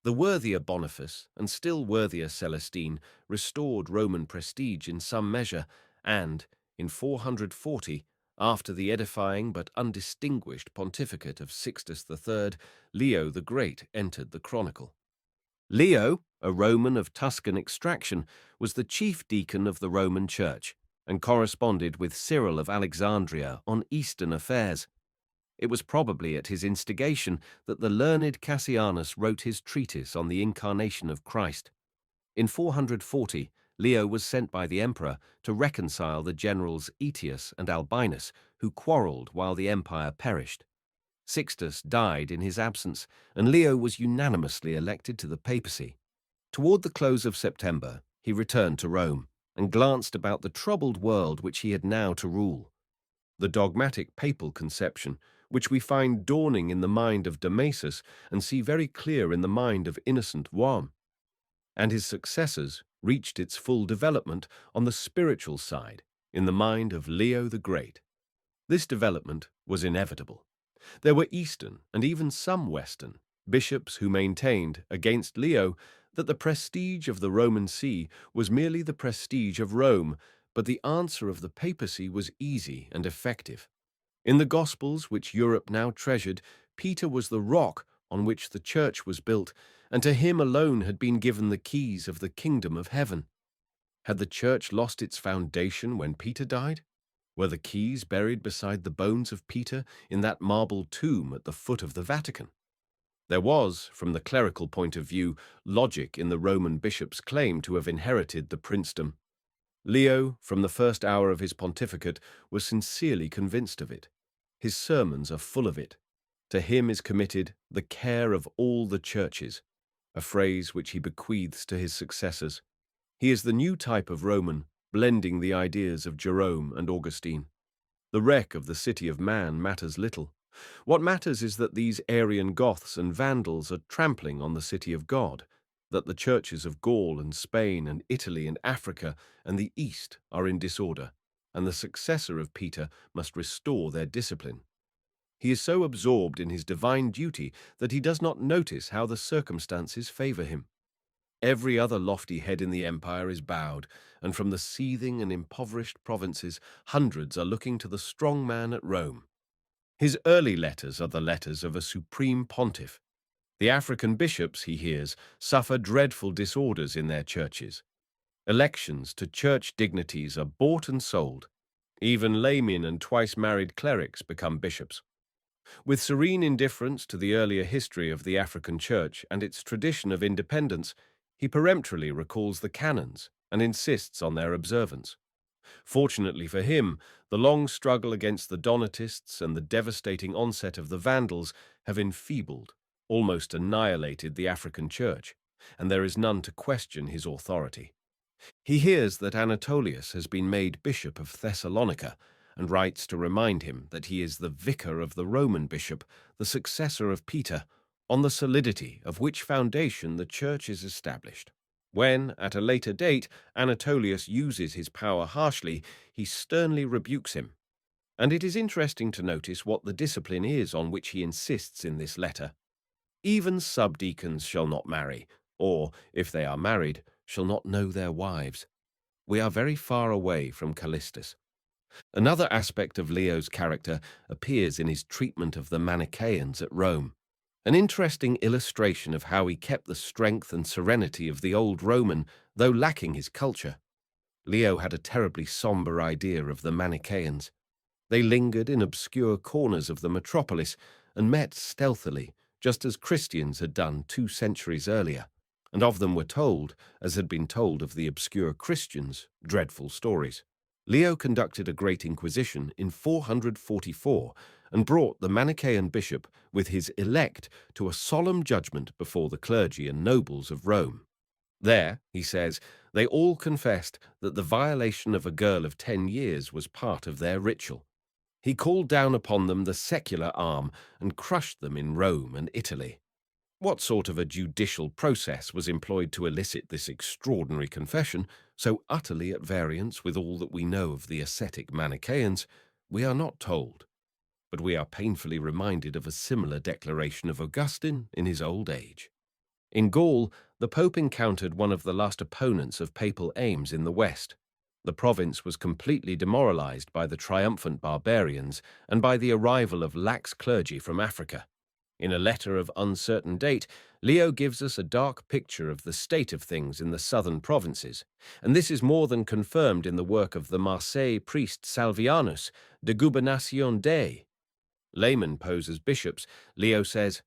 The worthier Boniface and still worthier Celestine restored Roman prestige in some measure, and, in 440, after the edifying but undistinguished pontificate of Sixtus III, Leo the Great entered the chronicle. Leo, a Roman of Tuscan extraction, was the chief deacon of the Roman Church and corresponded with Cyril of Alexandria on Eastern affairs. It was probably at his instigation that the learned Cassianus wrote his treatise on the Incarnation of Christ. In 440, Leo was sent by the emperor to reconcile the generals Aetius and Albinus, who quarreled while the empire perished. Sixtus died in his absence, and Leo was unanimously elected to the papacy. Toward the close of September, he returned to Rome. and glanced about the troubled world which he had now to rule. The dogmatic papal conception, which we find dawning in the mind of Damasus and see very clear in the mind of Innocent I, and his successors, reached its full development on the spiritual side in the mind of Leo the Great. This development was inevitable. There were Eastern, and even some Western, bishops who maintained, against Leo, that the prestige of the Roman See was merely the prestige of Rome, but the answer of the papacy was easy and effective. In the Gospels, which Europe now treasured, Peter was the rock on which the church was built, and to him alone had been given the keys of the kingdom of heaven. Had the church lost its foundation when Peter died? Were the keys buried beside the bones of Peter in that marble tomb at the foot of the Vatican? There was, from the clerical point of view, logic in the Roman bishop's claim to have inherited the princedom. Leo, from the first hour of his pontificate, was sincerely convinced of it. His sermons are full of it. To him is committed the care of all the churches, a phrase which he bequeaths to his successors. He is the new type of Roman, blending the ideas of Jerome and Augustine. The wreck of the city of man matters little. What matters is that these Arian Goths and Vandals are trampling on the city of God, that the churches of Gaul and Spain and Italy and Africa and the East are in disorder, and the successor of Peter must restore their discipline. He is so absorbed in his divine duty that he does not notice how the circumstances favor him. Every other lofty head in the empire is bowed, and from the seething and impoverished provinces, hundreds are looking to the strong man at Rome. His early letters are the letters of a supreme pontiff. The African bishops, he hears, suffer dreadful disorders in their churches. Elections to church dignities are bought and sold. Even laymen and twice-married clerics become bishops. With serene indifference to the earlier history of the African Church and its tradition of independence, he peremptorily recalls the canons and insists on their observance. Fortunately for him, the long struggle against the Donatists and the devastating onset of the Vandals have enfeebled, almost annihilated the African Church, and there is none to question his authority. He hears that Anatolius has been made Bishop of Thessalonica, and writes to remind him that he is the vicar of the Roman bishop, the successor of Peter, on the solidity of which foundation the church is established. When, at a later date, Anatolius uses his power harshly, he sternly rebukes him. And it is interesting to notice what the discipline is on which he insists in this letter. Even subdeacons shall not marry, or, if they are married, shall not know their wives. We are very far away from Callistus. Another aspect of Leo's character appears in his treatment of the Manichaeans at Rome, an interesting illustration of how he kept the strength and serenity of the old Roman, though lacking his culture. Leo had a terribly somber idea of the Manichaeans. They lingered in obscure corners of the metropolis and met stealthily, just as Christians had done 2 centuries earlier, and of them were told, as had been told of the obscure Christians, dreadful stories. Leo conducted a great inquisition in 444 and brought the Manichaean bishop with his elect to a solemn judgment before the clergy and nobles of Rome. There, he says, they all confessed that the violation of a girl of 10 years was part of their ritual. He called down upon them the secular arm and crushed them in Rome and Italy. What sort of a judicial process was employed to elicit this extraordinary confession, so utterly at variance with all that we know of the ascetic Manichaeans, we are not told, but we are painfully reminded of a similar declaration of Augustine in his old age. In Gaul, the Pope encountered one of the last opponents of papal aims in the West. The province was completely demoralized by the triumphant barbarians and by the arrival of lax clergy from Africa. In a letter of uncertain date, Leo gives us a dark picture of the state of things in the southern provinces, and this is more than confirmed in the work of the Marseille priest Salvianus, De Gubernatione Dei. Laymen pose as bishops, Leo says,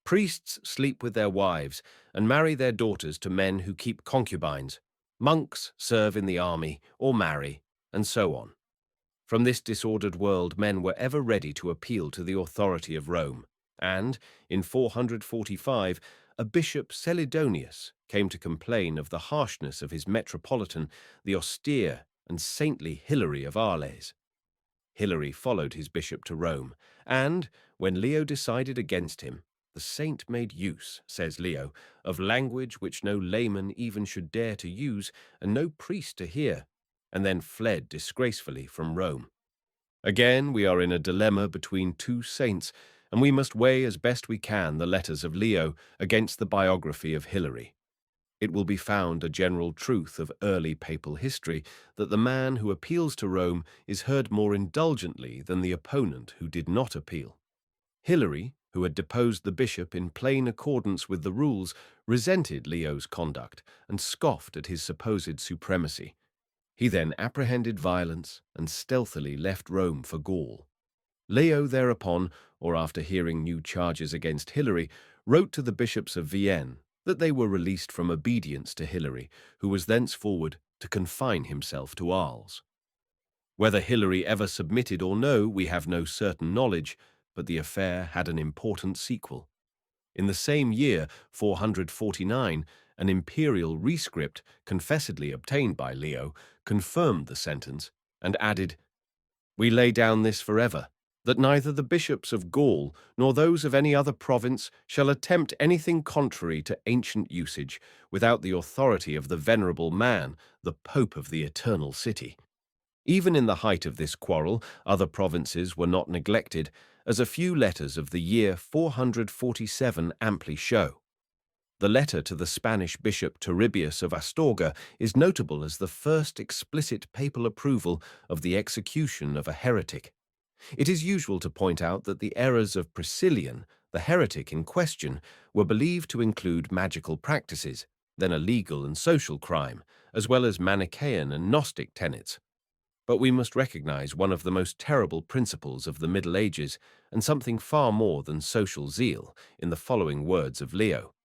"Priests sleep with their wives and marry their daughters to men who keep concubines. Monks serve in the army or marry, and so on." From this disordered world, men were ever ready to appeal to the authority of Rome. And, in 445, a bishop Celidonius came to complain of the harshness of his metropolitan, the austere and saintly Hilary of Arles. Hilary followed his bishop to Rome, and, when Leo decided against him, the saint made use, says Leo, of language which no layman even should dare to use and no priest to hear, and then fled disgracefully from Rome. Again, we are in a dilemma between two saints, and we must weigh as best we can the letters of Leo against the biography of Hilary. It will be found a general truth of early papal history that the man who appeals to Rome is heard more indulgently than the opponent who did not appeal. Hilary, who had deposed the bishop in plain accordance with the rules, resented Leo's conduct and scoffed at his supposed supremacy. He then apprehended violence and stealthily left Rome for Gaul. Leo thereupon, or after hearing new charges against Hilary, wrote to the bishops of Vienne that they were released from obedience to Hilary, who was thenceforward to confine himself to Arles. Whether Hilary ever submitted or no, we have no certain knowledge, but the affair had an important sequel. In the same year, 449, an imperial rescript, confessedly obtained by Leo, confirmed the sentence and added, "We lay down this forever, that neither the bishops of Gaul nor those of any other province shall attempt anything contrary to ancient usage without the authority of the venerable man, the Pope of the Eternal City." Even in the height of this quarrel, other provinces were not neglected, as a few letters of the year 447 amply show. The letter to the Spanish bishop Torribius of Astorga is notable as the first explicit papal approval of the execution of a heretic. It is usual to point out that the errors of Priscillian, the heretic in question, were believed to include magical practices, then a legal and social crime, as well as Manichaean and Gnostic tenets. But we must recognize one of the most terrible principles of the Middle Ages, and something far more than social zeal, in the following words of Leo.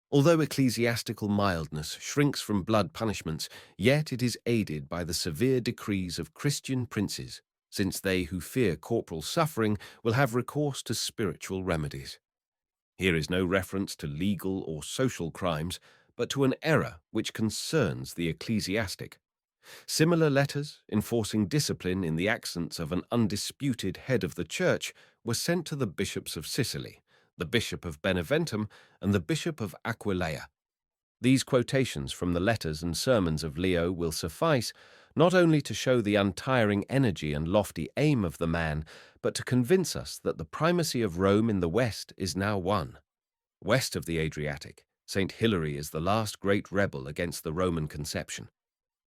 Although ecclesiastical mildness shrinks from blood punishments, yet it is aided by the severe decrees of Christian princes, since they who fear corporal suffering will have recourse to spiritual remedies. Here is no reference to legal or social crimes, but to an error which concerns the ecclesiastic. Similar letters, enforcing discipline in the accents of an undisputed head of the Church, were sent to the bishops of Sicily, the Bishop of Beneventum, and the Bishop of Aquileia. These quotations from the letters and sermons of Leo will suffice not only to show the untiring energy and lofty aim of the man, but to convince us that the primacy of Rome in the West is now won. West of the Adriatic, St. Hilary is the last great rebel against the Roman conception.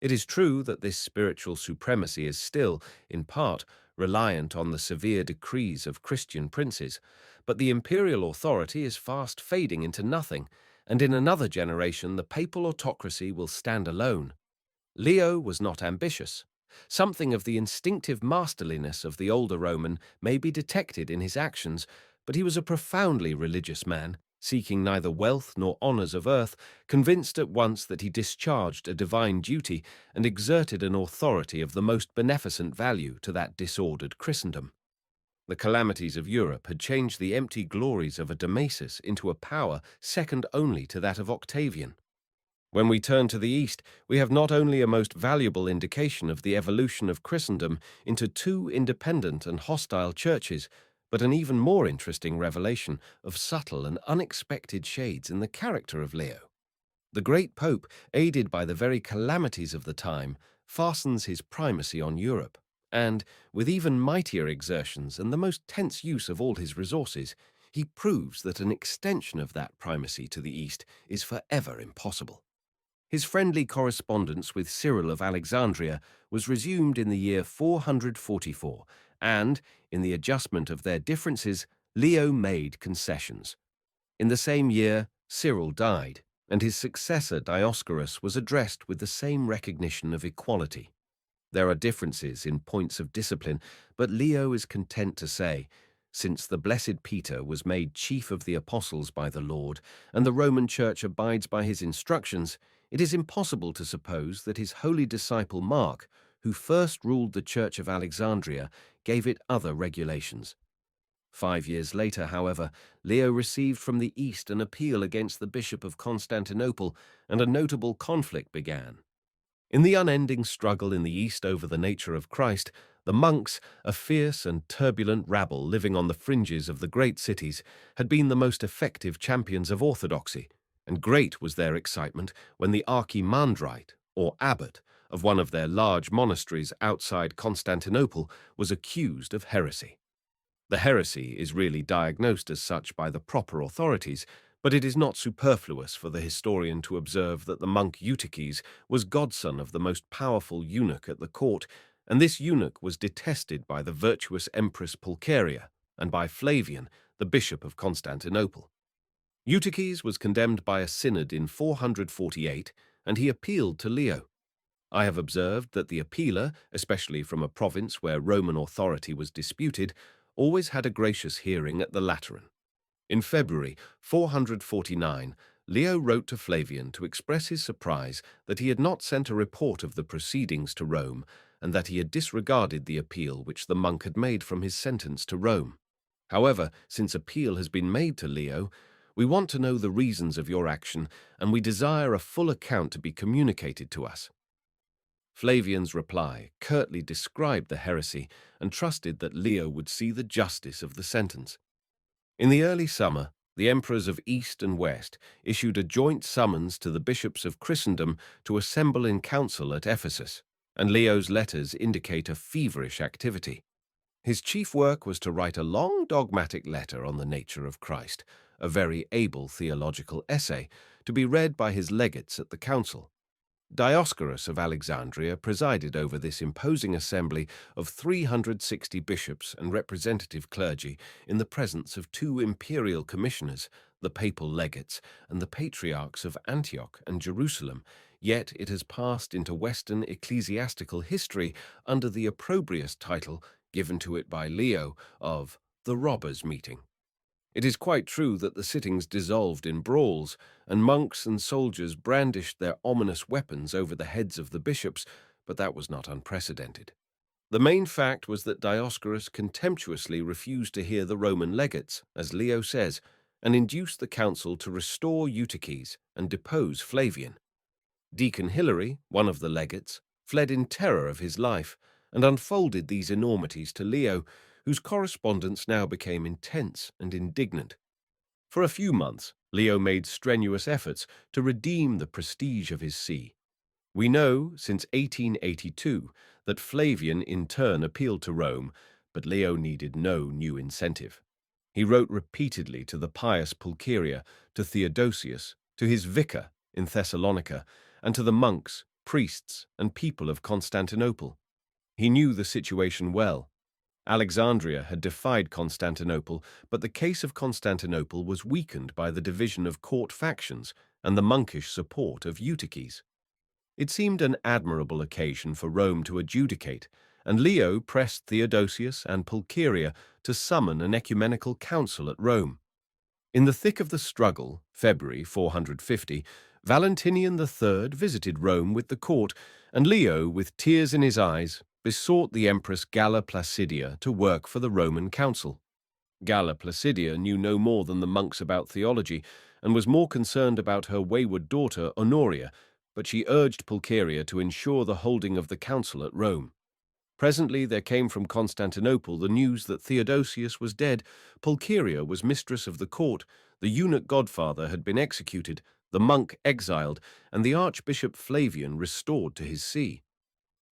It is true that this spiritual supremacy is still, in part, reliant on the severe decrees of Christian princes, but the imperial authority is fast fading into nothing, and in another generation the papal autocracy will stand alone. Leo was not ambitious. Something of the instinctive masterliness of the older Roman may be detected in his actions, but he was a profoundly religious man, seeking neither wealth nor honors of earth, convinced at once that he discharged a divine duty and exerted an authority of the most beneficent value to that disordered Christendom. The calamities of Europe had changed the empty glories of a Damasus into a power second only to that of Octavian. When we turn to the East, we have not only a most valuable indication of the evolution of Christendom into two independent and hostile churches, but an even more interesting revelation of subtle and unexpected shades in the character of Leo. The great Pope, aided by the very calamities of the time, fastens his primacy on Europe, and, with even mightier exertions and the most tense use of all his resources, he proves that an extension of that primacy to the East is forever impossible. His friendly correspondence with Cyril of Alexandria was resumed in the year 444, and, in the adjustment of their differences, Leo made concessions. In the same year, Cyril died, and his successor Dioscorus was addressed with the same recognition of equality. There are differences in points of discipline, but Leo is content to say, since the blessed Peter was made chief of the apostles by the Lord, and the Roman Church abides by his instructions, it is impossible to suppose that his holy disciple Mark, who first ruled the Church of Alexandria, gave it other regulations. 5 years later, however, Leo received from the East an appeal against the Bishop of Constantinople, and a notable conflict began. In the unending struggle in the East over the nature of Christ, the monks, a fierce and turbulent rabble living on the fringes of the great cities, had been the most effective champions of orthodoxy, and great was their excitement when the archimandrite, or abbot, of one of their large monasteries outside Constantinople was accused of heresy. The heresy is really diagnosed as such by the proper authorities, but it is not superfluous for the historian to observe that the monk Eutyches was godson of the most powerful eunuch at the court, and this eunuch was detested by the virtuous Empress Pulcheria and by Flavian, the bishop of Constantinople. Eutyches was condemned by a synod in 448, and he appealed to Leo. I have observed that the appealer, especially from a province where Roman authority was disputed, always had a gracious hearing at the Lateran. In February 449, Leo wrote to Flavian to express his surprise that he had not sent a report of the proceedings to Rome, and that he had disregarded the appeal which the monk had made from his sentence to Rome. However, since appeal has been made to Leo, we want to know the reasons of your action, and we desire a full account to be communicated to us. Flavian's reply curtly described the heresy and trusted that Leo would see the justice of the sentence. In the early summer, the emperors of East and West issued a joint summons to the bishops of Christendom to assemble in council at Ephesus, and Leo's letters indicate a feverish activity. His chief work was to write a long dogmatic letter on the nature of Christ, a very able theological essay, to be read by his legates at the council. Dioscorus of Alexandria presided over this imposing assembly of 360 bishops and representative clergy in the presence of two imperial commissioners, the papal legates, and the patriarchs of Antioch and Jerusalem, yet it has passed into Western ecclesiastical history under the opprobrious title given to it by Leo of the robbers' meeting. It is quite true that the sittings dissolved in brawls, and monks and soldiers brandished their ominous weapons over the heads of the bishops, but that was not unprecedented. The main fact was that Dioscorus contemptuously refused to hear the Roman legates, as Leo says, and induced the council to restore Eutyches and depose Flavian. Deacon Hilary, one of the legates, fled in terror of his life, and unfolded these enormities to Leo, whose correspondence now became intense and indignant. For a few months, Leo made strenuous efforts to redeem the prestige of his see. We know, since 1882, that Flavian in turn appealed to Rome, but Leo needed no new incentive. He wrote repeatedly to the pious Pulcheria, to Theodosius, to his vicar in Thessalonica, and to the monks, priests, and people of Constantinople. He knew the situation well. Alexandria had defied Constantinople, but the case of Constantinople was weakened by the division of court factions and the monkish support of Eutyches. It seemed an admirable occasion for Rome to adjudicate, and Leo pressed Theodosius and Pulcheria to summon an ecumenical council at Rome. In the thick of the struggle, February 450, Valentinian III visited Rome with the court, and Leo, with tears in his eyes, besought the Empress Galla Placidia to work for the Roman Council. Galla Placidia knew no more than the monks about theology, and was more concerned about her wayward daughter Honoria, but she urged Pulcheria to ensure the holding of the council at Rome. Presently there came from Constantinople the news that Theodosius was dead, Pulcheria was mistress of the court, the eunuch godfather had been executed, the monk exiled, and the Archbishop Flavian restored to his see.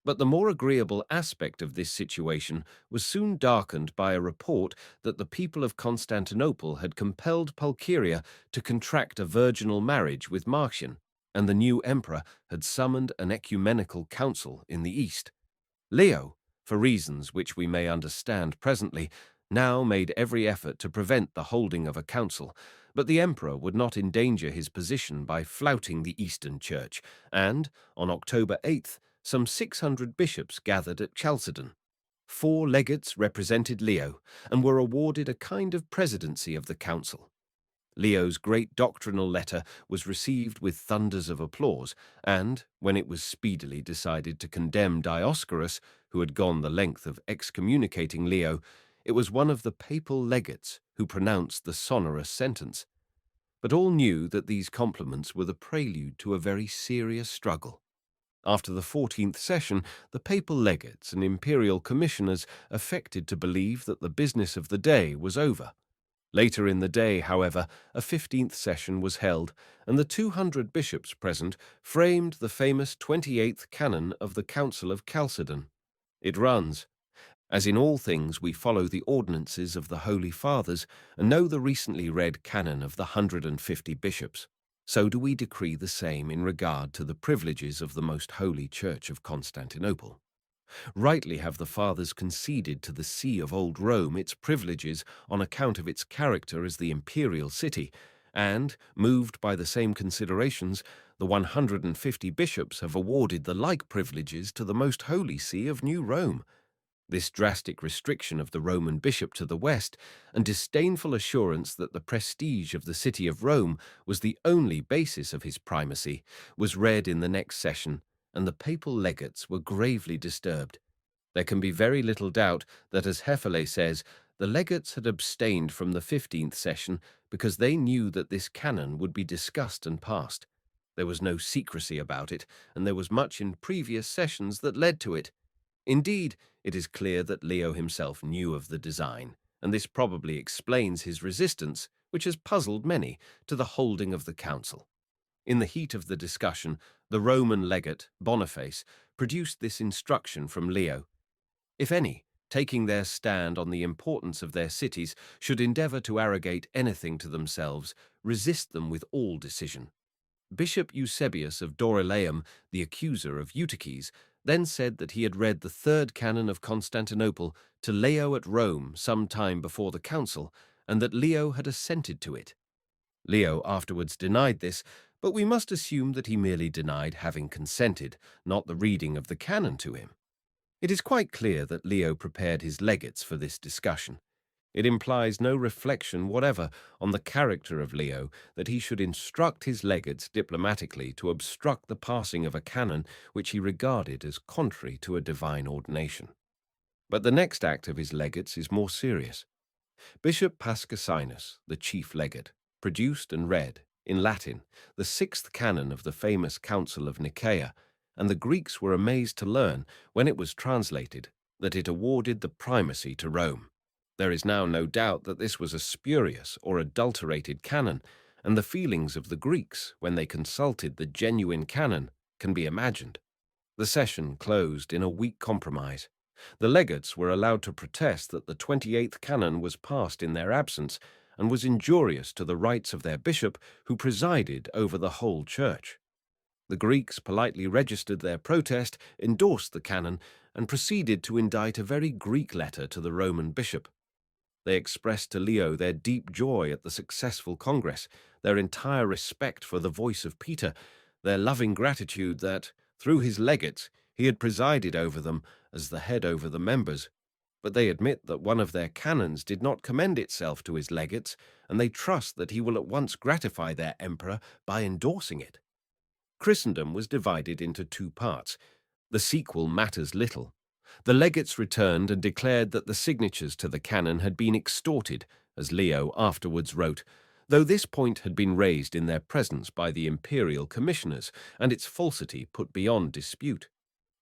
But the more agreeable aspect of this situation was soon darkened by a report that the people of Constantinople had compelled Pulcheria to contract a virginal marriage with Marcian, and the new emperor had summoned an ecumenical council in the East. Leo, for reasons which we may understand presently, now made every effort to prevent the holding of a council, but the emperor would not endanger his position by flouting the Eastern Church, and, on October 8th, some 600 bishops gathered at Chalcedon. 4 legates represented Leo and were awarded a kind of presidency of the council. Leo's great doctrinal letter was received with thunders of applause, and, when it was speedily decided to condemn Dioscorus, who had gone the length of excommunicating Leo, It was one of the papal legates who pronounced the sonorous sentence. But all knew that these compliments were the prelude to a very serious struggle. After the 14th session, the papal legates and imperial commissioners affected to believe that the business of the day was over. Later in the day, however, a 15th session was held, and the 200 bishops present framed the famous 28th canon of the Council of Chalcedon. It runs, "As in all things we follow the ordinances of the Holy Fathers, and know the recently read canon of the 150 bishops, so do we decree the same in regard to the privileges of the Most Holy Church of Constantinople. Rightly have the Fathers conceded to the See of Old Rome its privileges on account of its character as the imperial city, and, moved by the same considerations, the 150 bishops have awarded the like privileges to the Most Holy See of New Rome. This drastic restriction of the Roman bishop to the west, and disdainful assurance that the prestige of the city of Rome was the only basis of his primacy, was read in the next session, and the papal legates were gravely disturbed. There can be very little doubt that, as Hefele says, the legates had abstained from the 15th session because they knew that this canon would be discussed and passed. There was no secrecy about it, and there was much in previous sessions that led to it. Indeed, it is clear that Leo himself knew of the design, and this probably explains his resistance, which has puzzled many, to the holding of the council. In the heat of the discussion, the Roman legate, Boniface, produced this instruction from Leo. If any, taking their stand on the importance of their cities, should endeavor to arrogate anything to themselves, resist them with all decision. Bishop Eusebius of Dorylaeum, the accuser of Eutyches, then said that he had read the third canon of Constantinople to Leo at Rome some time before the council, and that Leo had assented to it. Leo afterwards denied this, but we must assume that he merely denied having consented, not the reading of the canon to him. It is quite clear that Leo prepared his legates for this discussion. It implies no reflection whatever on the character of Leo that he should instruct his legates diplomatically to obstruct the passing of a canon which he regarded as contrary to a divine ordination. But the next act of his legates is more serious. Bishop Pascasinus, the chief legate, produced and read, in Latin, the 6th canon of the famous Council of Nicaea, and the Greeks were amazed to learn, when it was translated, that it awarded the primacy to Rome. There is now no doubt that this was a spurious or adulterated canon, and the feelings of the Greeks, when they consulted the genuine canon, can be imagined. The session closed in a weak compromise. The legates were allowed to protest that the 28th canon was passed in their absence and was injurious to the rights of their bishop, who presided over the whole church. The Greeks politely registered their protest, endorsed the canon, and proceeded to indite a very Greek letter to the Roman bishop. They expressed to Leo their deep joy at the successful Congress, their entire respect for the voice of Peter, their loving gratitude that, through his legates, he had presided over them as the head over the members. But they admit that one of their canons did not commend itself to his legates, and they trust that he will at once gratify their emperor by endorsing it. Christendom was divided into two parts. The sequel matters little. The legates returned and declared that the signatures to the canon had been extorted, as Leo afterwards wrote, though this point had been raised in their presence by the imperial commissioners, and its falsity put beyond dispute.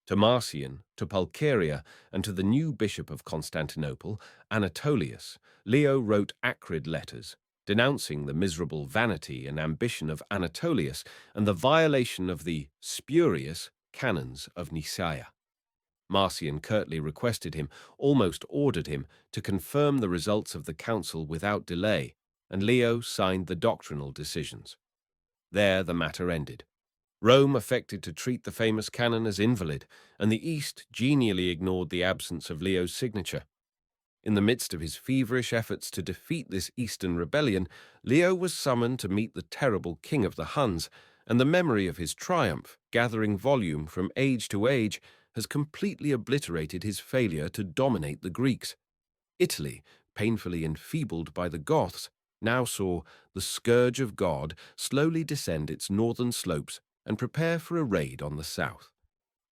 To Marcion, to Pulcheria, and to the new bishop of Constantinople, Anatolius, Leo wrote acrid letters, denouncing the miserable vanity and ambition of Anatolius and the violation of the spurious canons of Nicaea. Marcion curtly requested him, almost ordered him, to confirm the results of the council without delay, and Leo signed the doctrinal decisions. There the matter ended. Rome affected to treat the famous canon as invalid, and the East genially ignored the absence of Leo's signature. In the midst of his feverish efforts to defeat this Eastern rebellion, Leo was summoned to meet the terrible king of the Huns, and the memory of his triumph, gathering volume from age to age, has completely obliterated his failure to dominate the Greeks. Italy, painfully enfeebled by the Goths, now saw the scourge of God slowly descend its northern slopes and prepare for a raid on the south.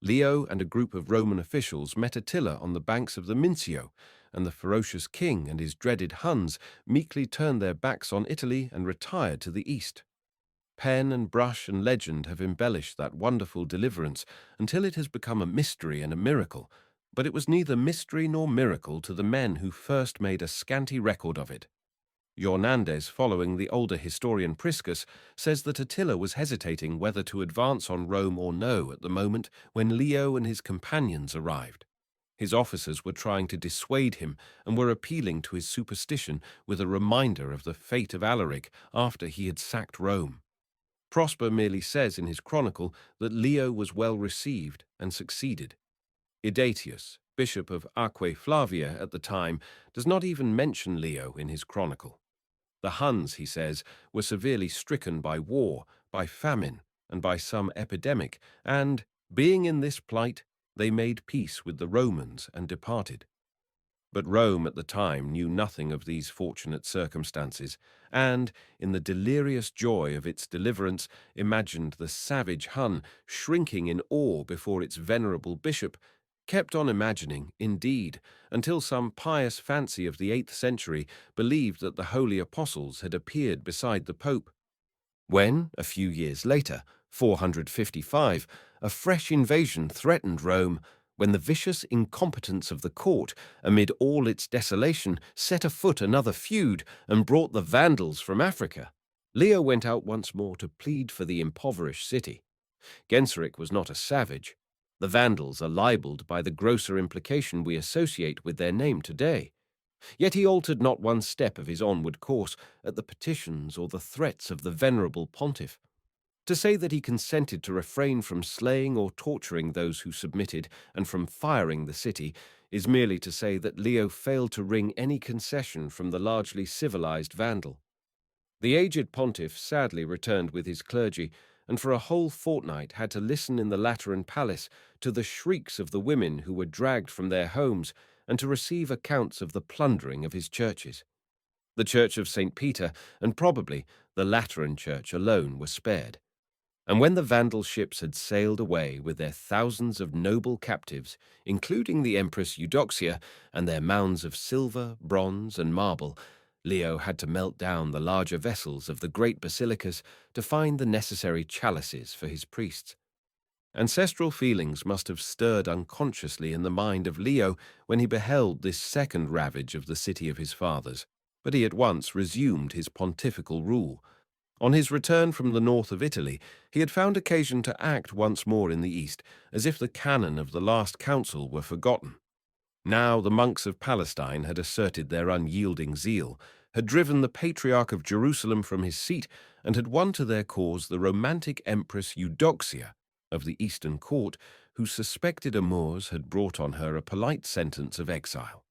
Leo and a group of Roman officials met Attila on the banks of the Mincio, and the ferocious king and his dreaded Huns meekly turned their backs on Italy and retired to the east. Pen and brush and legend have embellished that wonderful deliverance until it has become a mystery and a miracle, but it was neither mystery nor miracle to the men who first made a scanty record of it. Jornandes, following the older historian Priscus, says that Attila was hesitating whether to advance on Rome or no at the moment when Leo and his companions arrived. His officers were trying to dissuade him and were appealing to his superstition with a reminder of the fate of Alaric after he had sacked Rome. Prosper merely says in his chronicle that Leo was well received and succeeded. Idatius, bishop of Aquae Flavia at the time, does not even mention Leo in his chronicle. The Huns, he says, were severely stricken by war, by famine, and by some epidemic, and, being in this plight, they made peace with the Romans and departed. But Rome at the time knew nothing of these fortunate circumstances, and, in the delirious joy of its deliverance, imagined the savage Hun shrinking in awe before its venerable bishop, kept on imagining, indeed, until some pious fancy of the 8th century believed that the holy apostles had appeared beside the Pope. When, a few years later, 455, a fresh invasion threatened Rome, when the vicious incompetence of the court, amid all its desolation, set afoot another feud and brought the Vandals from Africa, Leo went out once more to plead for the impoverished city. Genseric was not a savage. The Vandals are libelled by the grosser implication we associate with their name today. Yet he altered not one step of his onward course at the petitions or the threats of the venerable pontiff. To say that he consented to refrain from slaying or torturing those who submitted and from firing the city is merely to say that Leo failed to wring any concession from the largely civilized Vandal. The aged pontiff sadly returned with his clergy, and for a whole fortnight had to listen in the Lateran palace to the shrieks of the women who were dragged from their homes and to receive accounts of the plundering of his churches. The Church of St. Peter, and probably the Lateran Church alone, were spared. And when the Vandal ships had sailed away with their thousands of noble captives, including the Empress Eudoxia, and their mounds of silver, bronze, and marble, Leo had to melt down the larger vessels of the great basilicas to find the necessary chalices for his priests. Ancestral feelings must have stirred unconsciously in the mind of Leo when he beheld this second ravage of the city of his fathers, but he at once resumed his pontifical rule. On his return from the north of Italy, he had found occasion to act once more in the east, as if the canon of the last council were forgotten. Now the monks of Palestine had asserted their unyielding zeal, had driven the Patriarch of Jerusalem from his seat, and had won to their cause the romantic Empress Eudoxia of the Eastern Court, whose suspected amours had brought on her a polite sentence of exile.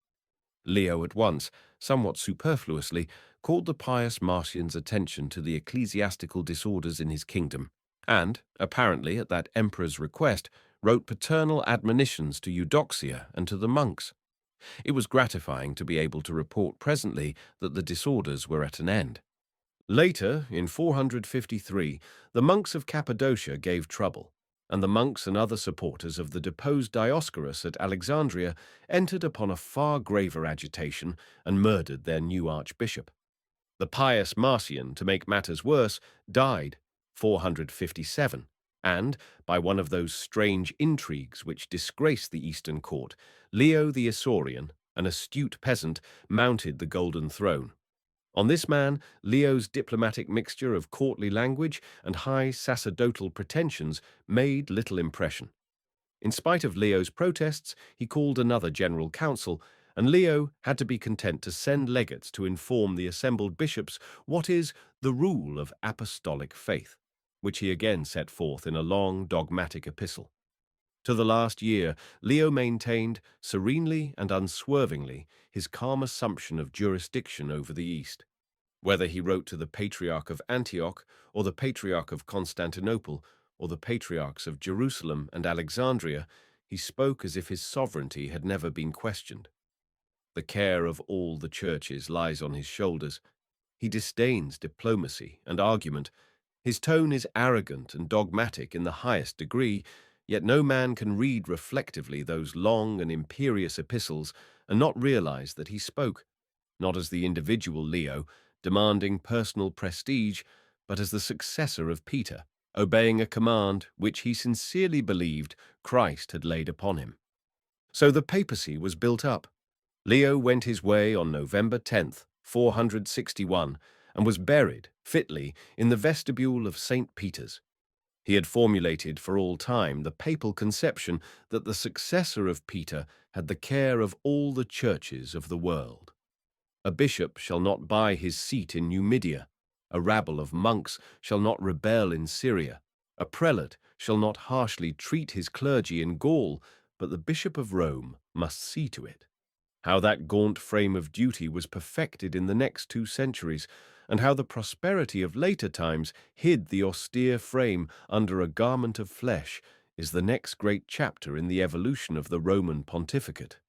Leo at once, somewhat superfluously, called the pious Marcian's attention to the ecclesiastical disorders in his kingdom, and, apparently at that emperor's request, wrote paternal admonitions to Eudoxia and to the monks. It was gratifying to be able to report presently that the disorders were at an end. Later, in 453, the monks of Cappadocia gave trouble, and the monks and other supporters of the deposed Dioscorus at Alexandria entered upon a far graver agitation and murdered their new archbishop. The pious Marcian, to make matters worse, died 457, and, by one of those strange intrigues which disgrace the Eastern court, Leo the Isaurian, an astute peasant, mounted the golden throne. On this man, Leo's diplomatic mixture of courtly language and high sacerdotal pretensions made little impression. In spite of Leo's protests, he called another general council, and Leo had to be content to send legates to inform the assembled bishops what is the rule of apostolic faith, which he again set forth in a long dogmatic epistle. To the last year, Leo maintained, serenely and unswervingly, his calm assumption of jurisdiction over the East. Whether he wrote to the Patriarch of Antioch, or the Patriarch of Constantinople, or the Patriarchs of Jerusalem and Alexandria, he spoke as if his sovereignty had never been questioned. The care of all the churches lies on his shoulders. He disdains diplomacy and argument. His tone is arrogant and dogmatic in the highest degree, Yet no man can read reflectively those long and imperious epistles and not realize that he spoke, not as the individual Leo, demanding personal prestige, but as the successor of Peter, obeying a command which he sincerely believed Christ had laid upon him. So the papacy was built up. Leo went his way on November 10th, 461, and was buried, fitly, in the vestibule of St. Peter's. He had formulated for all time the papal conception that the successor of Peter had the care of all the churches of the world. A bishop shall not buy his seat in Numidia. A rabble of monks shall not rebel in Syria. A prelate shall not harshly treat his clergy in Gaul, but the Bishop of Rome must see to it. How that gaunt frame of duty was perfected in the next 2 centuries, and how the prosperity of later times hid the austere frame under a garment of flesh, is the next great chapter in the evolution of the Roman pontificate.